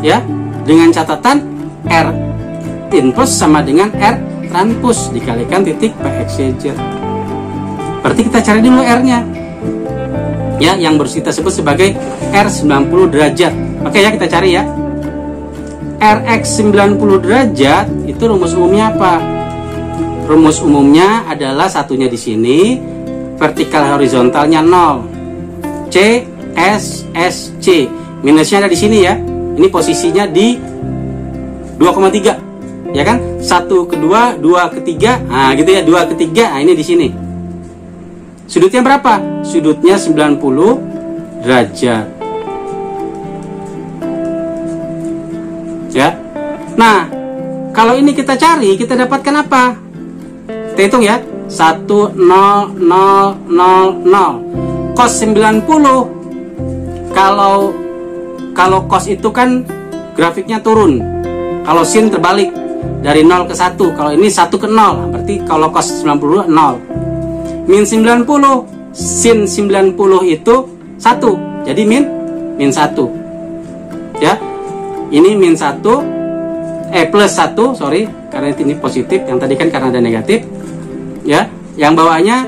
ya, dengan catatan R inverse sama dengan R transpose dikalikan titik PXYZ. Berarti kita cari dulu R-nya, ya, yang kita sebut sebagai R 90 derajat. Oke ya, kita cari ya. RX 90 derajat itu rumus umumnya apa? Rumus umumnya adalah satunya di sini, vertikal horizontalnya 0. C S S C. Minusnya ada di sini ya. Ini posisinya di 2,3. Ya kan? 1 ke 2, 2 ke 3. Nah, gitu ya, 2 ke 3. Nah, ini di sini. Sudutnya berapa? Sudutnya 90 derajat. Ya. Nah, kalau ini kita cari, kita dapatkan apa? Kita hitung ya. 1 0 0 0 0. Cos 90. Kalau cos itu kan grafiknya turun. Kalau sin terbalik dari 0 ke 1. Kalau ini 1 ke 0. Berarti kalau cos 90 0. Min 90, sin 90 itu 1. Jadi min 1. Ya. Ini min 1 plus 1, sorry, karena ini positif, yang tadi kan karena ada negatif. Ya. Yang bawahnya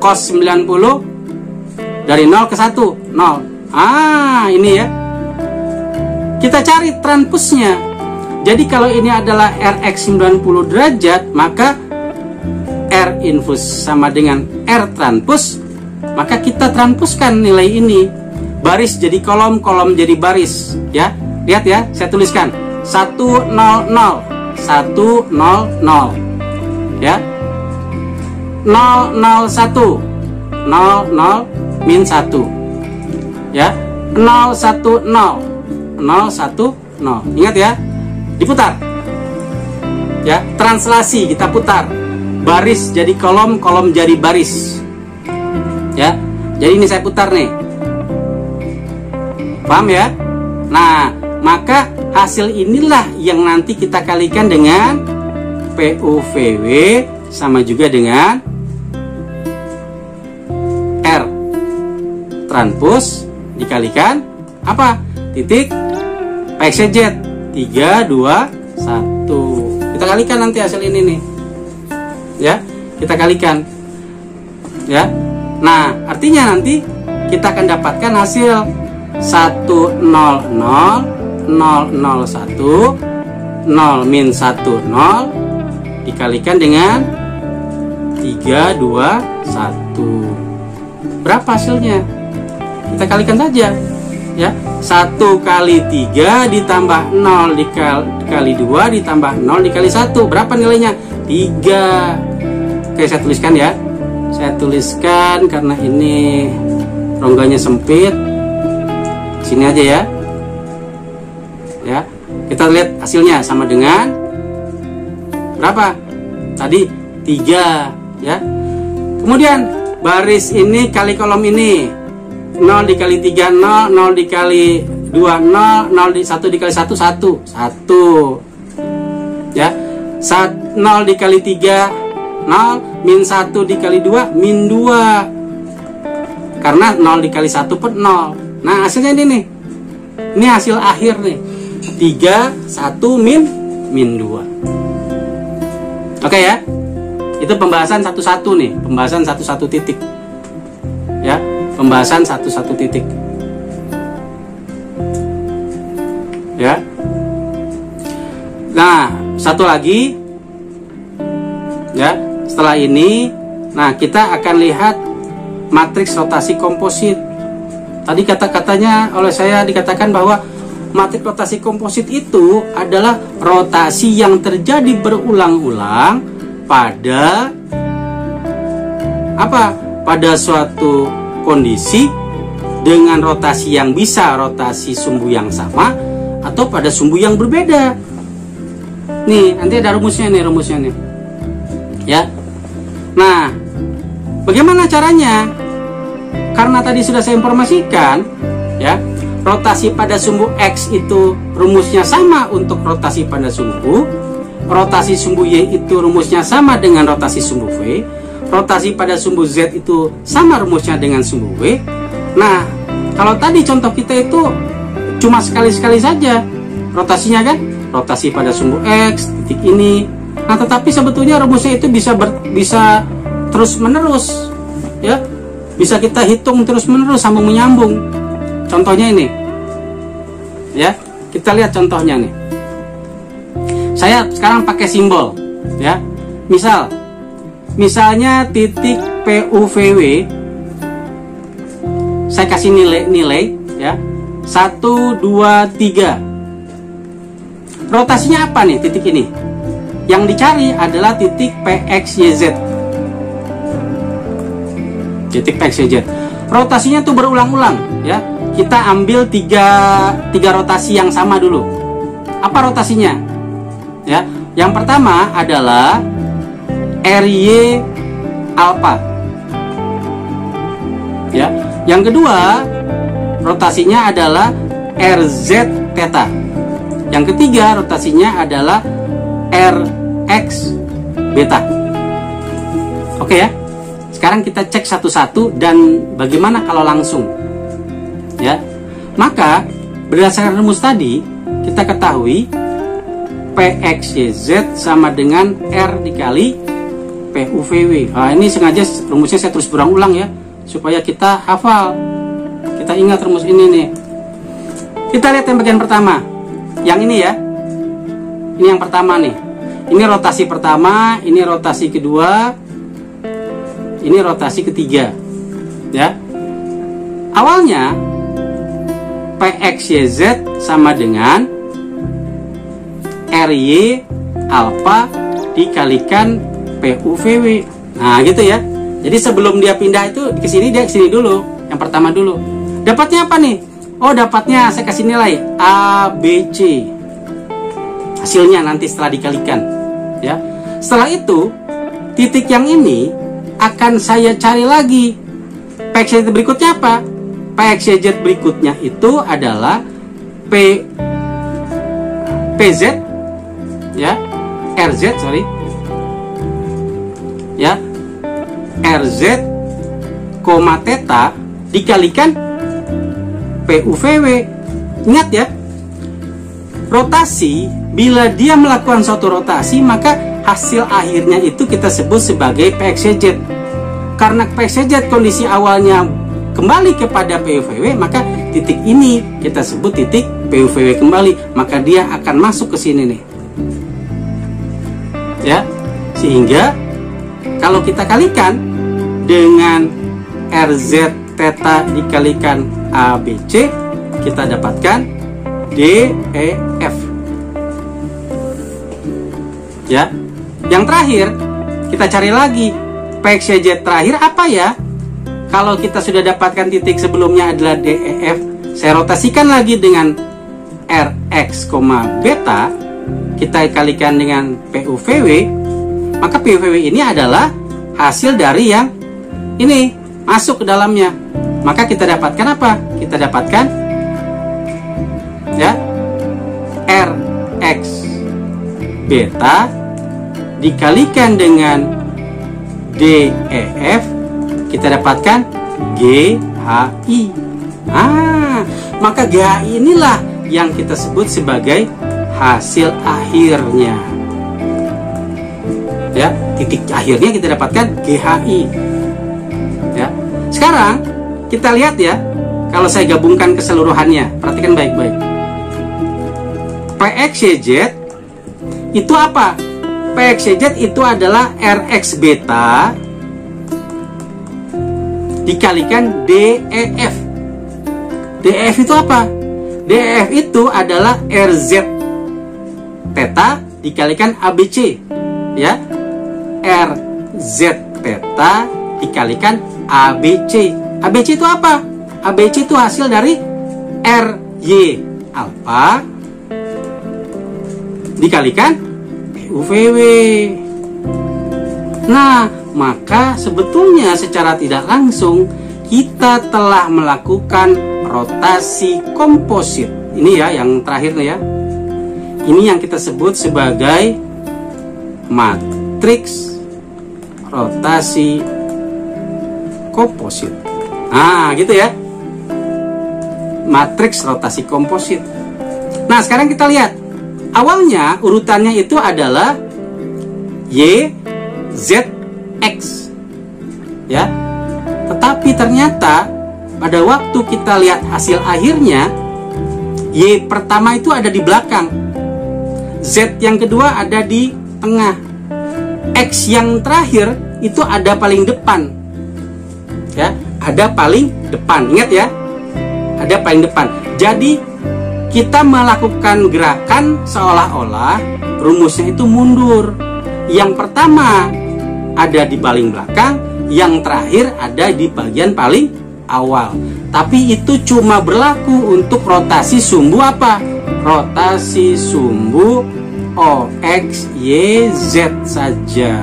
cos 90 dari 0 ke 1, 0. Ah, ini ya. Kita cari transpusnya. Jadi kalau ini adalah Rx 90 derajat, maka R infus sama dengan R transpus, maka kita transpuskan nilai ini. Baris jadi kolom, kolom jadi baris. Ya, lihat ya, saya tuliskan 100, 100, ya, 001, 00 min 1, ya, 010, 010. Ingat ya, diputar. Ya, translasi kita putar. Baris jadi kolom, kolom jadi baris. Ya. Jadi ini saya putar nih. Paham ya? Nah, maka hasil inilah yang nanti kita kalikan dengan PUVW sama juga dengan R transpus dikalikan apa? Titik PXZ 3, 2, 1. Kita kalikan nanti hasil ini nih. Ya, kita kalikan. Ya. Nah, artinya nanti kita akan dapatkan hasil 100, 001, 0 min 1, 0 dikalikan dengan 3, 2, 1. Berapa hasilnya? Kita kalikan saja. Ya, 1 kali 3 ditambah 0 dikali 2 ditambah 0 dikali 1. Berapa nilainya? 3. Oke, saya tuliskan ya. Saya tuliskan karena ini rongganya sempit. Sini aja ya. Ya, kita lihat hasilnya sama dengan berapa? Tadi 3, ya. Kemudian baris ini kali kolom ini. 0 dikali 3, 0, 0 dikali 2, 0, 0 1 dikali 1, 1. 1. Ya. 0 dikali 3, 0, min 1 dikali 2, min 2. Karena 0 dikali 1 pun 0. Nah, hasilnya ini nih. Ini hasil akhir nih. 3, 1, min 2. Oke ya. Itu pembahasan satu-satu nih. Pembahasan satu-satu titik. Ya. Pembahasan satu-satu titik. Ya. Nah, satu lagi. Ya, setelah ini, nah kita akan lihat matriks rotasi komposit. Tadi kata-katanya oleh saya dikatakan bahwa matriks rotasi komposit itu adalah rotasi yang terjadi berulang-ulang pada apa? Pada suatu kondisi dengan rotasi yang bisa rotasi sumbu yang sama atau pada sumbu yang berbeda. Nih, nanti ada rumusnya nih, ya. Nah, bagaimana caranya? Karena tadi sudah saya informasikan, ya, rotasi pada sumbu X itu rumusnya sama untuk rotasi pada sumbu, rotasi sumbu Y itu rumusnya sama dengan rotasi sumbu V, rotasi pada sumbu Z itu sama rumusnya dengan sumbu W. Nah, kalau tadi contoh kita itu cuma sekali-sekali saja rotasinya kan, rotasi pada sumbu X titik ini. Nah, tetapi sebetulnya rumusnya itu bisa terus menerus, ya, bisa kita hitung terus menerus sambung menyambung. Contohnya ini, ya, kita lihat contohnya nih. Saya sekarang pakai simbol, ya, misalnya titik PUVW, saya kasih nilai, ya, 1, 2, 3, Rotasinya apa nih titik ini? Yang dicari adalah titik PXYZ. Titik PXYZ. Rotasinya tuh berulang-ulang ya. Kita ambil tiga rotasi yang sama dulu. Apa rotasinya? Ya, yang pertama adalah RY alpha. Ya, yang kedua rotasinya adalah RZ theta. Yang ketiga rotasinya adalah RX beta. Oke ya. Sekarang kita cek satu-satu dan bagaimana kalau langsung. Ya. Maka berdasarkan rumus tadi kita ketahui PXYZ sama dengan R dikali PUVW. Nah, ini sengaja rumusnya saya terus berulang-ulang ya, supaya kita hafal. Kita ingat rumus ini nih. Kita lihat yang bagian pertama. Yang ini ya. Ini yang pertama nih. Ini rotasi pertama, ini rotasi kedua, ini rotasi ketiga. Ya. Awalnya PXYZ sama dengan RY alpha dikalikan PUVW. Nah, gitu ya. Jadi sebelum dia pindah itu ke sini, dia ke sini dulu. Yang pertama dulu. Dapatnya apa nih? Oh, dapatnya saya kasih nilai ABC. Hasilnya nanti setelah dikalikan, ya. Setelah itu, titik yang ini akan saya cari lagi. PXYZ berikutnya apa? PXYZ berikutnya itu adalah PZ, ya, RZ, sorry. Ya, RZ, theta dikalikan PUVW. Ingat ya, rotasi, bila dia melakukan suatu rotasi, maka hasil akhirnya itu kita sebut sebagai PXYZ. Karena PXYZ kondisi awalnya kembali kepada PUVW, maka titik ini kita sebut titik PUVW kembali, maka dia akan masuk ke sini nih. Ya, sehingga kalau kita kalikan dengan RZ theta dikalikan ABC, kita dapatkan DEF. Ya. Yang terakhir, kita cari lagi PXYZ terakhir apa ya? Kalau kita sudah dapatkan titik sebelumnya adalah DEF, saya rotasikan lagi dengan RX, beta, kita kalikan dengan PUVW, maka PUVW ini adalah hasil dari yang ini masuk ke dalamnya. Maka kita dapatkan apa? Kita dapatkan ya RX beta dikalikan dengan DEF, kita dapatkan GHI. Maka GHI inilah yang kita sebut sebagai hasil akhirnya. Ya, titik akhirnya kita dapatkan GHI. Ya. Sekarang kita lihat ya, kalau saya gabungkan keseluruhannya, perhatikan baik-baik. PXYZ itu apa? PXYZ itu adalah RX beta dikalikan DEF. DEF itu apa? DEF itu adalah RZ theta dikalikan ABC. Ya, RZ theta dikalikan ABC. ABC itu apa? ABC itu hasil dari RY alpha dikalikan PUVW. Nah, maka sebetulnya secara tidak langsung kita telah melakukan rotasi komposit. Ini ya yang terakhir ya. Ini yang kita sebut sebagai matriks rotasi komposit. Nah, gitu ya. Matriks rotasi komposit. Nah, sekarang kita lihat. Awalnya urutannya itu adalah Y, Z, X. Ya. Tetapi ternyata pada waktu kita lihat hasil akhirnya, Y pertama itu ada di belakang, Z yang kedua ada di tengah, X yang terakhir itu ada paling depan. Ya, ada paling depan. Ingat ya, ada paling depan. Jadi kita melakukan gerakan seolah-olah rumusnya itu mundur. Yang pertama ada di paling belakang, yang terakhir ada di bagian paling awal. Tapi itu cuma berlaku untuk rotasi sumbu apa? Rotasi sumbu OX, Y, Z saja.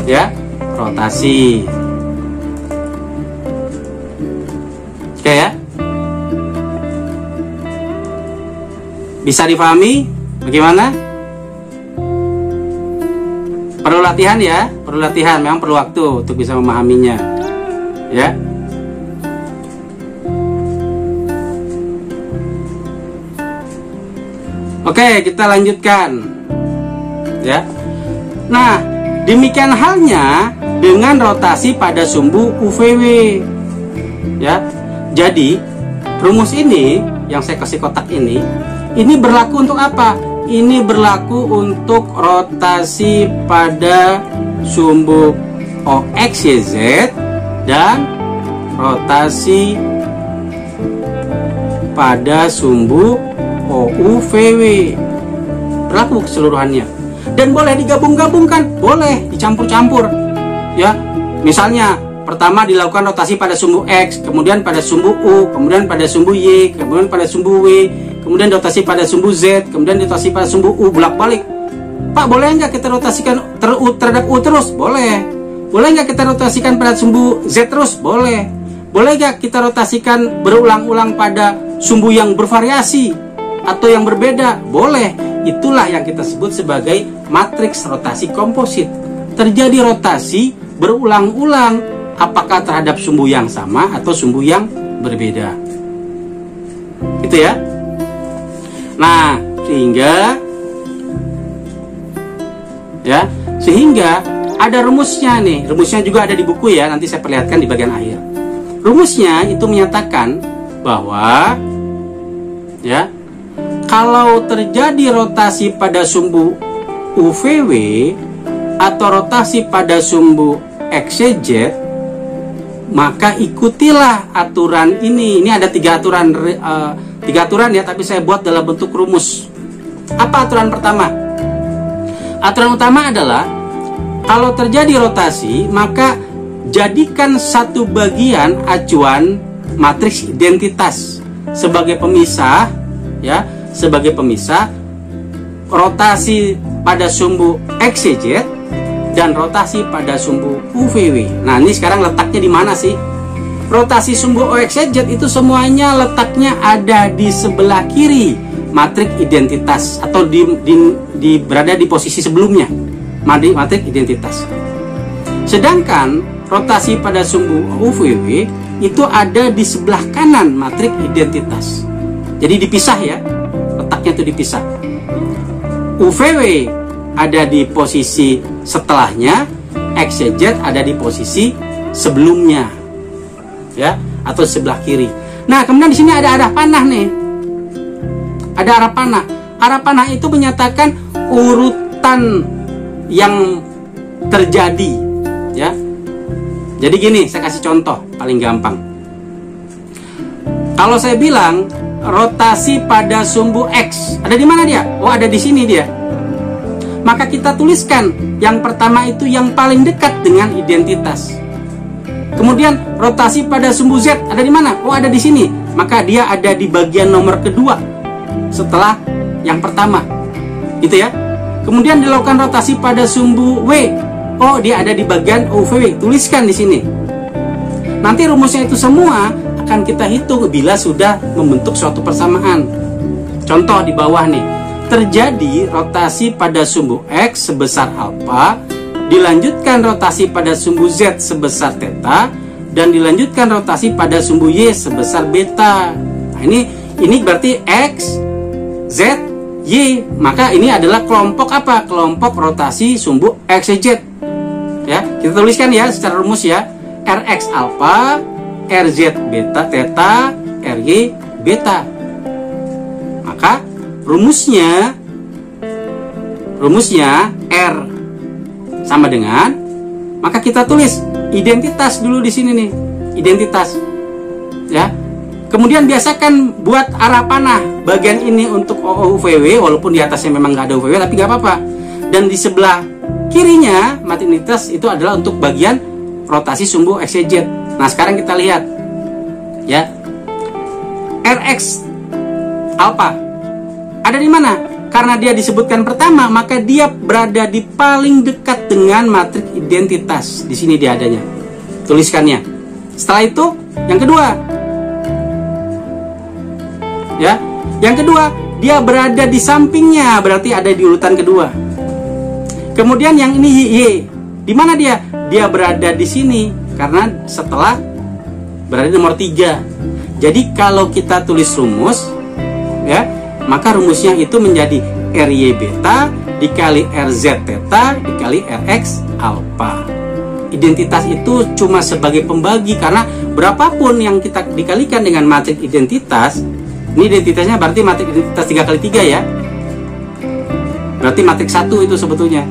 Ya, rotasi. Oke ya. Bisa dipahami bagaimana? Perlu latihan ya, perlu latihan, memang perlu waktu untuk bisa memahaminya. Ya. Oke, kita lanjutkan. Ya. Nah, demikian halnya dengan rotasi pada sumbu UVW. Ya. Jadi, rumus ini yang saya kasih kotak ini berlaku untuk apa? Ini berlaku untuk rotasi pada sumbu OXYZ dan rotasi pada sumbu OUVW. Berlaku keseluruhannya. Dan boleh digabung-gabungkan, boleh dicampur-campur. Ya, misalnya pertama dilakukan rotasi pada sumbu X, kemudian pada sumbu U, kemudian pada sumbu Y, kemudian pada sumbu W, kemudian rotasi pada sumbu Z, kemudian rotasi pada sumbu U, bolak-balik. Pak, boleh nggak kita rotasikan terhadap U terus? Boleh. Boleh nggak kita rotasikan pada sumbu Z terus? Boleh. Boleh nggak kita rotasikan berulang-ulang pada sumbu yang bervariasi atau yang berbeda? Boleh. Itulah yang kita sebut sebagai matriks rotasi komposit. Terjadi rotasi berulang-ulang, apakah terhadap sumbu yang sama atau sumbu yang berbeda. Gitu ya. Nah, sehingga ada rumusnya nih. Rumusnya juga ada di buku ya, nanti saya perlihatkan di bagian akhir. Rumusnya itu menyatakan bahwa ya, kalau terjadi rotasi pada sumbu UVW atau rotasi pada sumbu XYZ, maka ikutilah aturan ini. Ini ada tiga aturan ya, tapi saya buat dalam bentuk rumus. Apa aturan pertama? Aturan utama adalah kalau terjadi rotasi, maka jadikan satu bagian acuan matriks identitas sebagai pemisah, ya, sebagai pemisah rotasi pada sumbu XYZ dan rotasi pada sumbu UVW. Nah, ini sekarang letaknya di mana sih? Rotasi sumbu OXYZ itu semuanya letaknya ada di sebelah kiri matriks identitas atau berada di posisi sebelumnya matriks identitas. Sedangkan rotasi pada sumbu UVW itu ada di sebelah kanan matriks identitas. Jadi dipisah ya, letaknya itu dipisah. UVW ada di posisi setelahnya, XYZ ada di posisi sebelumnya, ya, atau sebelah kiri. Nah, kemudian di sini ada arah panah nih. Ada arah panah. Arah panah itu menyatakan urutan yang terjadi, ya. Jadi gini, saya kasih contoh paling gampang. Kalau saya bilang rotasi pada sumbu X, ada di mana dia? Oh, ada di sini dia. Maka kita tuliskan yang pertama itu yang paling dekat dengan identitas. Kemudian rotasi pada sumbu Z ada di mana? Oh, ada di sini. Maka dia ada di bagian nomor kedua setelah yang pertama. Gitu ya. Kemudian dilakukan rotasi pada sumbu W. Oh, dia ada di bagian UVW. Tuliskan di sini. Nanti rumusnya itu semua akan kita hitung bila sudah membentuk suatu persamaan. Contoh di bawah nih. Terjadi rotasi pada sumbu X sebesar alfa, dilanjutkan rotasi pada sumbu Z sebesar theta, dan dilanjutkan rotasi pada sumbu Y sebesar beta. Nah, ini berarti X, Z, Y. Maka ini adalah kelompok apa? Kelompok rotasi sumbu XYZ. Ya, kita tuliskan ya secara rumus ya. Rx alfa, Rz beta theta, Ry beta. Maka rumusnya R sama dengan, maka kita tulis identitas dulu di sini nih, identitas, ya. Kemudian biasakan buat arah panah bagian ini untuk UVW, walaupun di atasnya memang nggak ada UVW, tapi nggak apa-apa. Dan di sebelah kirinya matrix identitas itu adalah untuk bagian rotasi sumbu XYZ. Nah sekarang kita lihat ya, RX alpha ada di mana? Karena dia disebutkan pertama, maka dia berada di paling dekat dengan matriks identitas. Di sini dia adanya. Tuliskannya. Setelah itu, yang kedua. Ya, yang kedua, dia berada di sampingnya, berarti ada di urutan kedua. Kemudian yang ini Y. Di mana dia? Dia berada di sini karena setelah berada di nomor 3. Jadi kalau kita tulis rumus, ya, maka rumusnya itu menjadi RY beta dikali RZ theta dikali RX alpha. Identitas itu cuma sebagai pembagi, karena berapapun yang kita dikalikan dengan matriks identitas, ini identitasnya berarti matriks identitas 3 kali 3 ya. Berarti matriks 1 itu sebetulnya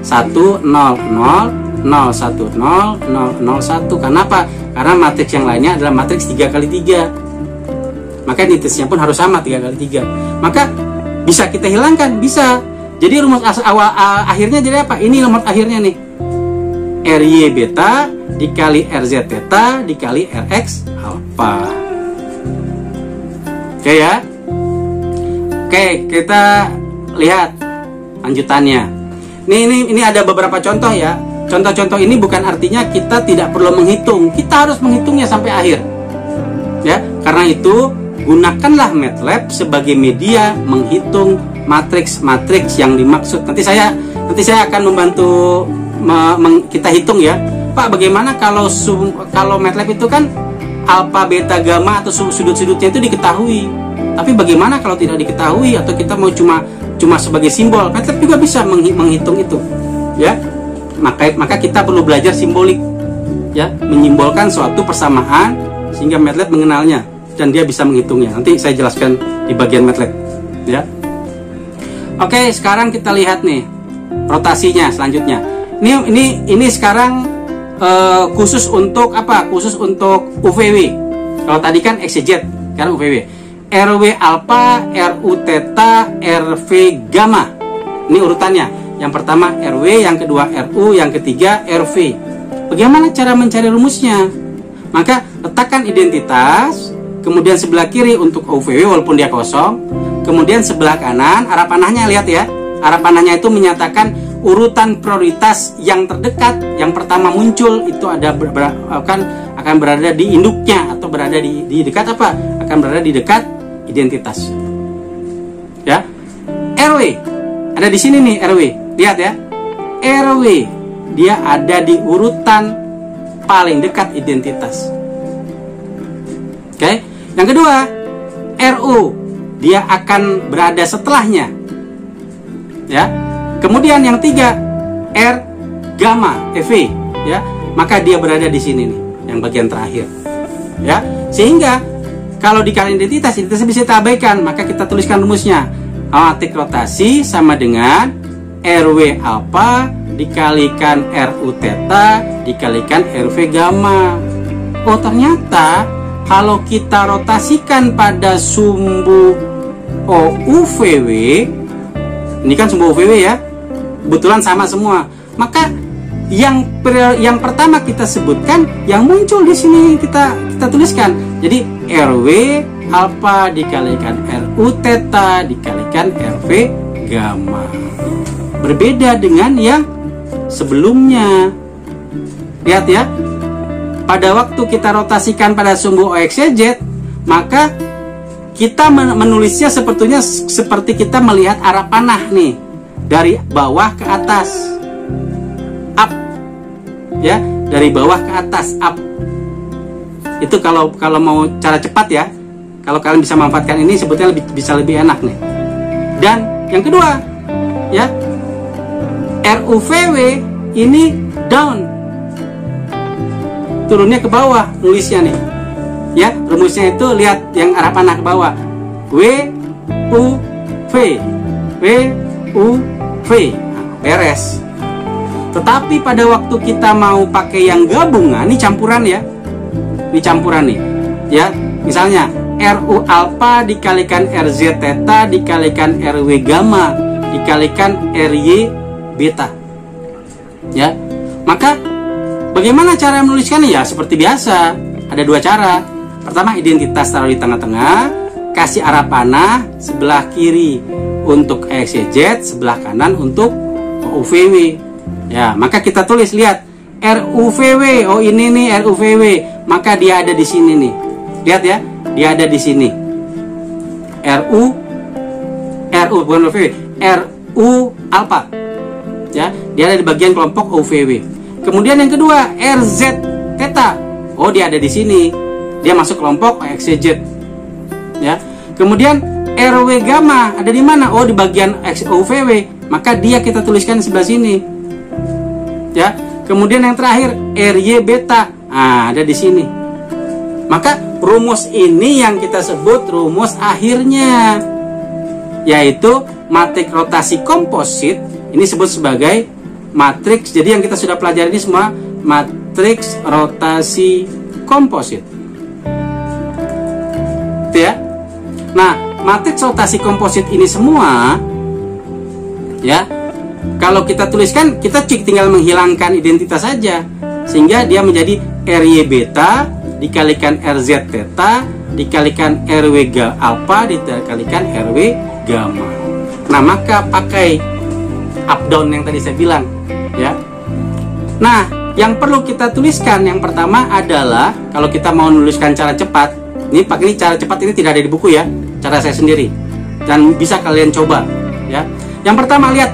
1 0 0 0 1 0 0 0 0 1. Kenapa? Karena matriks yang lainnya adalah matriks 3 kali 3. Maka identitasnya pun harus sama 3 kali 3. Maka bisa kita hilangkan, bisa. Jadi rumus awal akhirnya jadi apa? Ini nomor akhirnya nih. RY beta dikali RZ theta dikali RX alpha. Oke ya. Oke, kita lihat lanjutannya. Ini ada beberapa contoh ya. Contoh-contoh ini bukan artinya kita tidak perlu menghitung. Kita harus menghitungnya sampai akhir. Ya, karena itu gunakanlah MATLAB sebagai media menghitung matriks-matriks yang dimaksud. Nanti saya akan membantu kita hitung ya. Pak, bagaimana kalau MATLAB itu kan alpha, beta, gamma atau sudut-sudutnya itu diketahui. Tapi bagaimana kalau tidak diketahui atau kita mau cuma sebagai simbol? MATLAB juga bisa menghitung itu. Ya. Maka kita perlu belajar simbolik. Ya, menyimbolkan suatu persamaan sehingga MATLAB mengenalnya dan dia bisa menghitungnya. Nanti saya jelaskan di bagian MATLAB ya. Oke, sekarang kita lihat nih rotasinya selanjutnya. Ini sekarang khusus untuk apa? Khusus untuk UVW. Kalau tadi kan XYZ, sekarang UVW. RW alpha, RU theta, RV gamma. Ini urutannya. Yang pertama RW, yang kedua RU, yang ketiga RV. Bagaimana cara mencari rumusnya? Maka letakkan identitas, kemudian sebelah kiri untuk UVW walaupun dia kosong, kemudian sebelah kanan arah panahnya, lihat ya, arah panahnya itu menyatakan urutan prioritas yang terdekat. Yang pertama muncul itu akan berada di induknya atau berada di dekat apa? Akan berada di dekat identitas. Ya, RW ada di sini nih, RW, lihat ya, RW dia ada di urutan paling dekat identitas. Oke. Yang kedua, RU dia akan berada setelahnya. Ya. Kemudian yang tiga, R gamma EV ya. Maka dia berada di sini nih, yang bagian terakhir. Ya. Sehingga kalau dikali identitas bisa kita abaikan, maka kita tuliskan rumusnya. Matriks rotasi sama dengan RW alpha dikalikan RU theta dikalikan RV gamma. Oh, ternyata kalau kita rotasikan pada sumbu OUVW, ini kan sumbu OUVW ya, kebetulan sama semua. Maka yang pertama kita sebutkan, yang muncul di sini kita tuliskan. Jadi RW alpha dikalikan RU theta dikalikan RV gamma. Berbeda dengan yang sebelumnya. Lihat ya. Pada waktu kita rotasikan pada sumbu OXYZ, maka kita menulisnya seperti kita melihat arah panah nih, dari bawah ke atas, up, ya, dari bawah ke atas, up. Itu kalau mau cara cepat ya, kalau kalian bisa memanfaatkan ini sebetulnya bisa lebih enak nih. Dan yang kedua, ya, RUVW ini down, turunnya ke bawah nulisnya nih. Ya, rumusnya itu lihat yang arah panah ke bawah. WUV. WUV. Nah, beres. Tetapi pada waktu kita mau pakai yang gabungan, ini campuran ya. Ini campuran nih. Ya, Misalnya RU alpha dikalikan RZ theta dikalikan RW gamma dikalikan RY beta. Ya. Maka bagaimana cara menuliskannya? Ya seperti biasa, ada dua cara. Pertama, identitas taruh di tengah-tengah, kasih arah panah sebelah kiri untuk XYZ, sebelah kanan untuk UVW. Ya, maka kita tulis, lihat RUVW. Oh, ini nih RUVW. Maka dia ada di sini nih. Lihat ya, dia ada di sini. RU bukan UVW, RU alpha. Ya, dia ada di bagian kelompok UVW. Kemudian yang kedua, RZ theta. Oh, dia ada di sini. Dia masuk kelompok XYZ. Ya. Kemudian RW gamma ada di mana? Oh, di bagian UVW. Maka dia kita tuliskan di sebelah sini. Ya. Kemudian yang terakhir RY beta. Nah, ada di sini. Maka rumus ini yang kita sebut rumus akhirnya, yaitu matriks rotasi komposit. Ini disebut sebagai matriks. Jadi yang kita sudah pelajari ini semua matriks rotasi komposit. Itu ya. Nah, matriks rotasi komposit ini semua, ya, kalau kita tuliskan, kita tinggal menghilangkan identitas saja, sehingga dia menjadi RY beta dikalikan RZ theta dikalikan RW alpha dikalikan RW gamma. Nah, maka pakai up down yang tadi saya bilang, ya. Nah, yang perlu kita tuliskan yang pertama adalah, kalau kita mau menuliskan cara cepat, ini cara cepat ini tidak ada di buku ya, cara saya sendiri, dan bisa kalian coba, ya. Yang pertama, lihat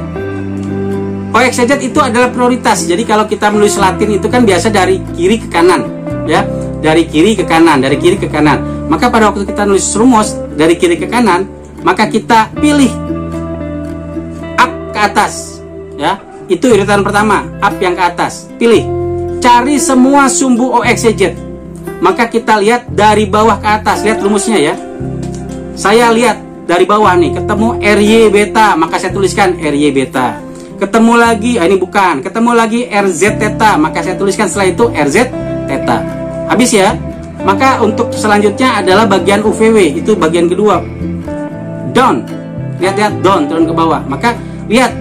OXZ itu adalah prioritas. Jadi kalau kita menulis Latin itu kan biasa dari kiri ke kanan, ya, dari kiri ke kanan, dari kiri ke kanan. Maka pada waktu kita nulis rumus dari kiri ke kanan, maka kita pilih up ke atas, ya. Itu urutan pertama, up yang ke atas. Pilih, cari semua sumbu OXZ. Maka kita lihat dari bawah ke atas, lihat rumusnya ya. Saya lihat dari bawah nih, ketemu RY beta, maka saya tuliskan RY beta. Ketemu lagi, ini bukan, ketemu lagi RZ theta, maka saya tuliskan setelah itu RZ theta. Habis ya. Maka untuk selanjutnya adalah bagian UVW, itu bagian kedua. Down. Lihat down, turun ke bawah. Maka lihat,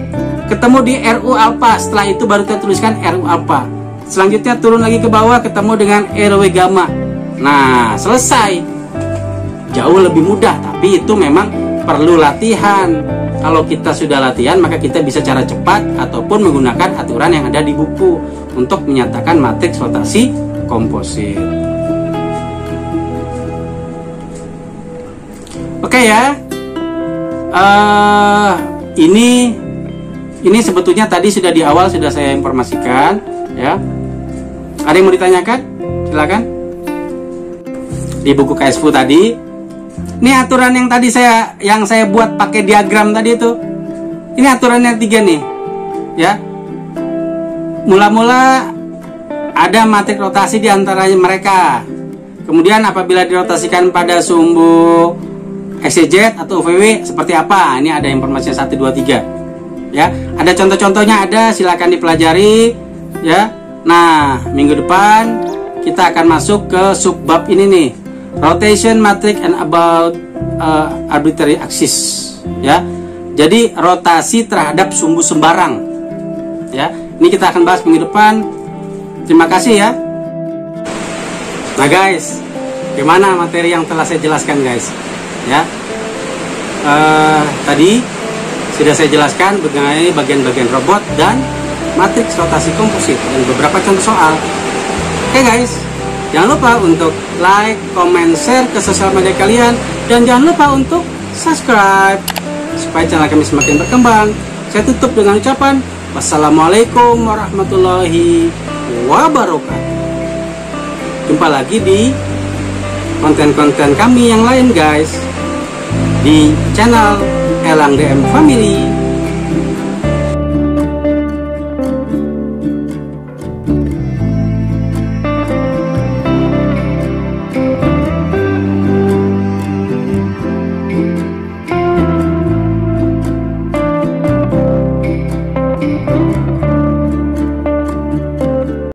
ketemu di RU alpha, setelah itu baru kita tuliskan RU alpha. Selanjutnya turun lagi ke bawah, ketemu dengan RW gamma. Nah, selesai. Jauh lebih mudah, tapi itu memang perlu latihan. Kalau kita sudah latihan, maka kita bisa cara cepat ataupun menggunakan aturan yang ada di buku untuk menyatakan matriks rotasi komposit. Oke ya. Ini sebetulnya tadi sudah di awal sudah saya informasikan, ya. Ada yang mau ditanyakan? Silakan. Di buku KSFU tadi, ini aturan yang tadi saya buat pakai diagram tadi itu. Ini aturan yang 3 nih, ya. Mula-mula ada matriks rotasi di antara mereka. Kemudian apabila dirotasikan pada sumbu XYZ atau UVW seperti apa? Ini ada informasinya 1, 2, 3. Ya, ada contoh-contohnya, ada, silakan dipelajari, ya. Nah, minggu depan kita akan masuk ke subbab ini nih, rotation matrix and about arbitrary axis, ya. Jadi rotasi terhadap sumbu sembarang, ya. Ini kita akan bahas minggu depan. Terima kasih ya. Nah guys, gimana materi yang telah saya jelaskan guys? Ya, tadi sudah saya jelaskan mengenai bagian-bagian robot dan matriks rotasi komposit dan beberapa contoh soal. Oke guys, jangan lupa untuk like, comment, share ke sosial media kalian, dan jangan lupa untuk subscribe supaya channel kami semakin berkembang. Saya tutup dengan ucapan wassalamualaikum warahmatullahi wabarakatuh. Jumpa lagi di konten-konten kami yang lain guys, di channel Elang DM Family.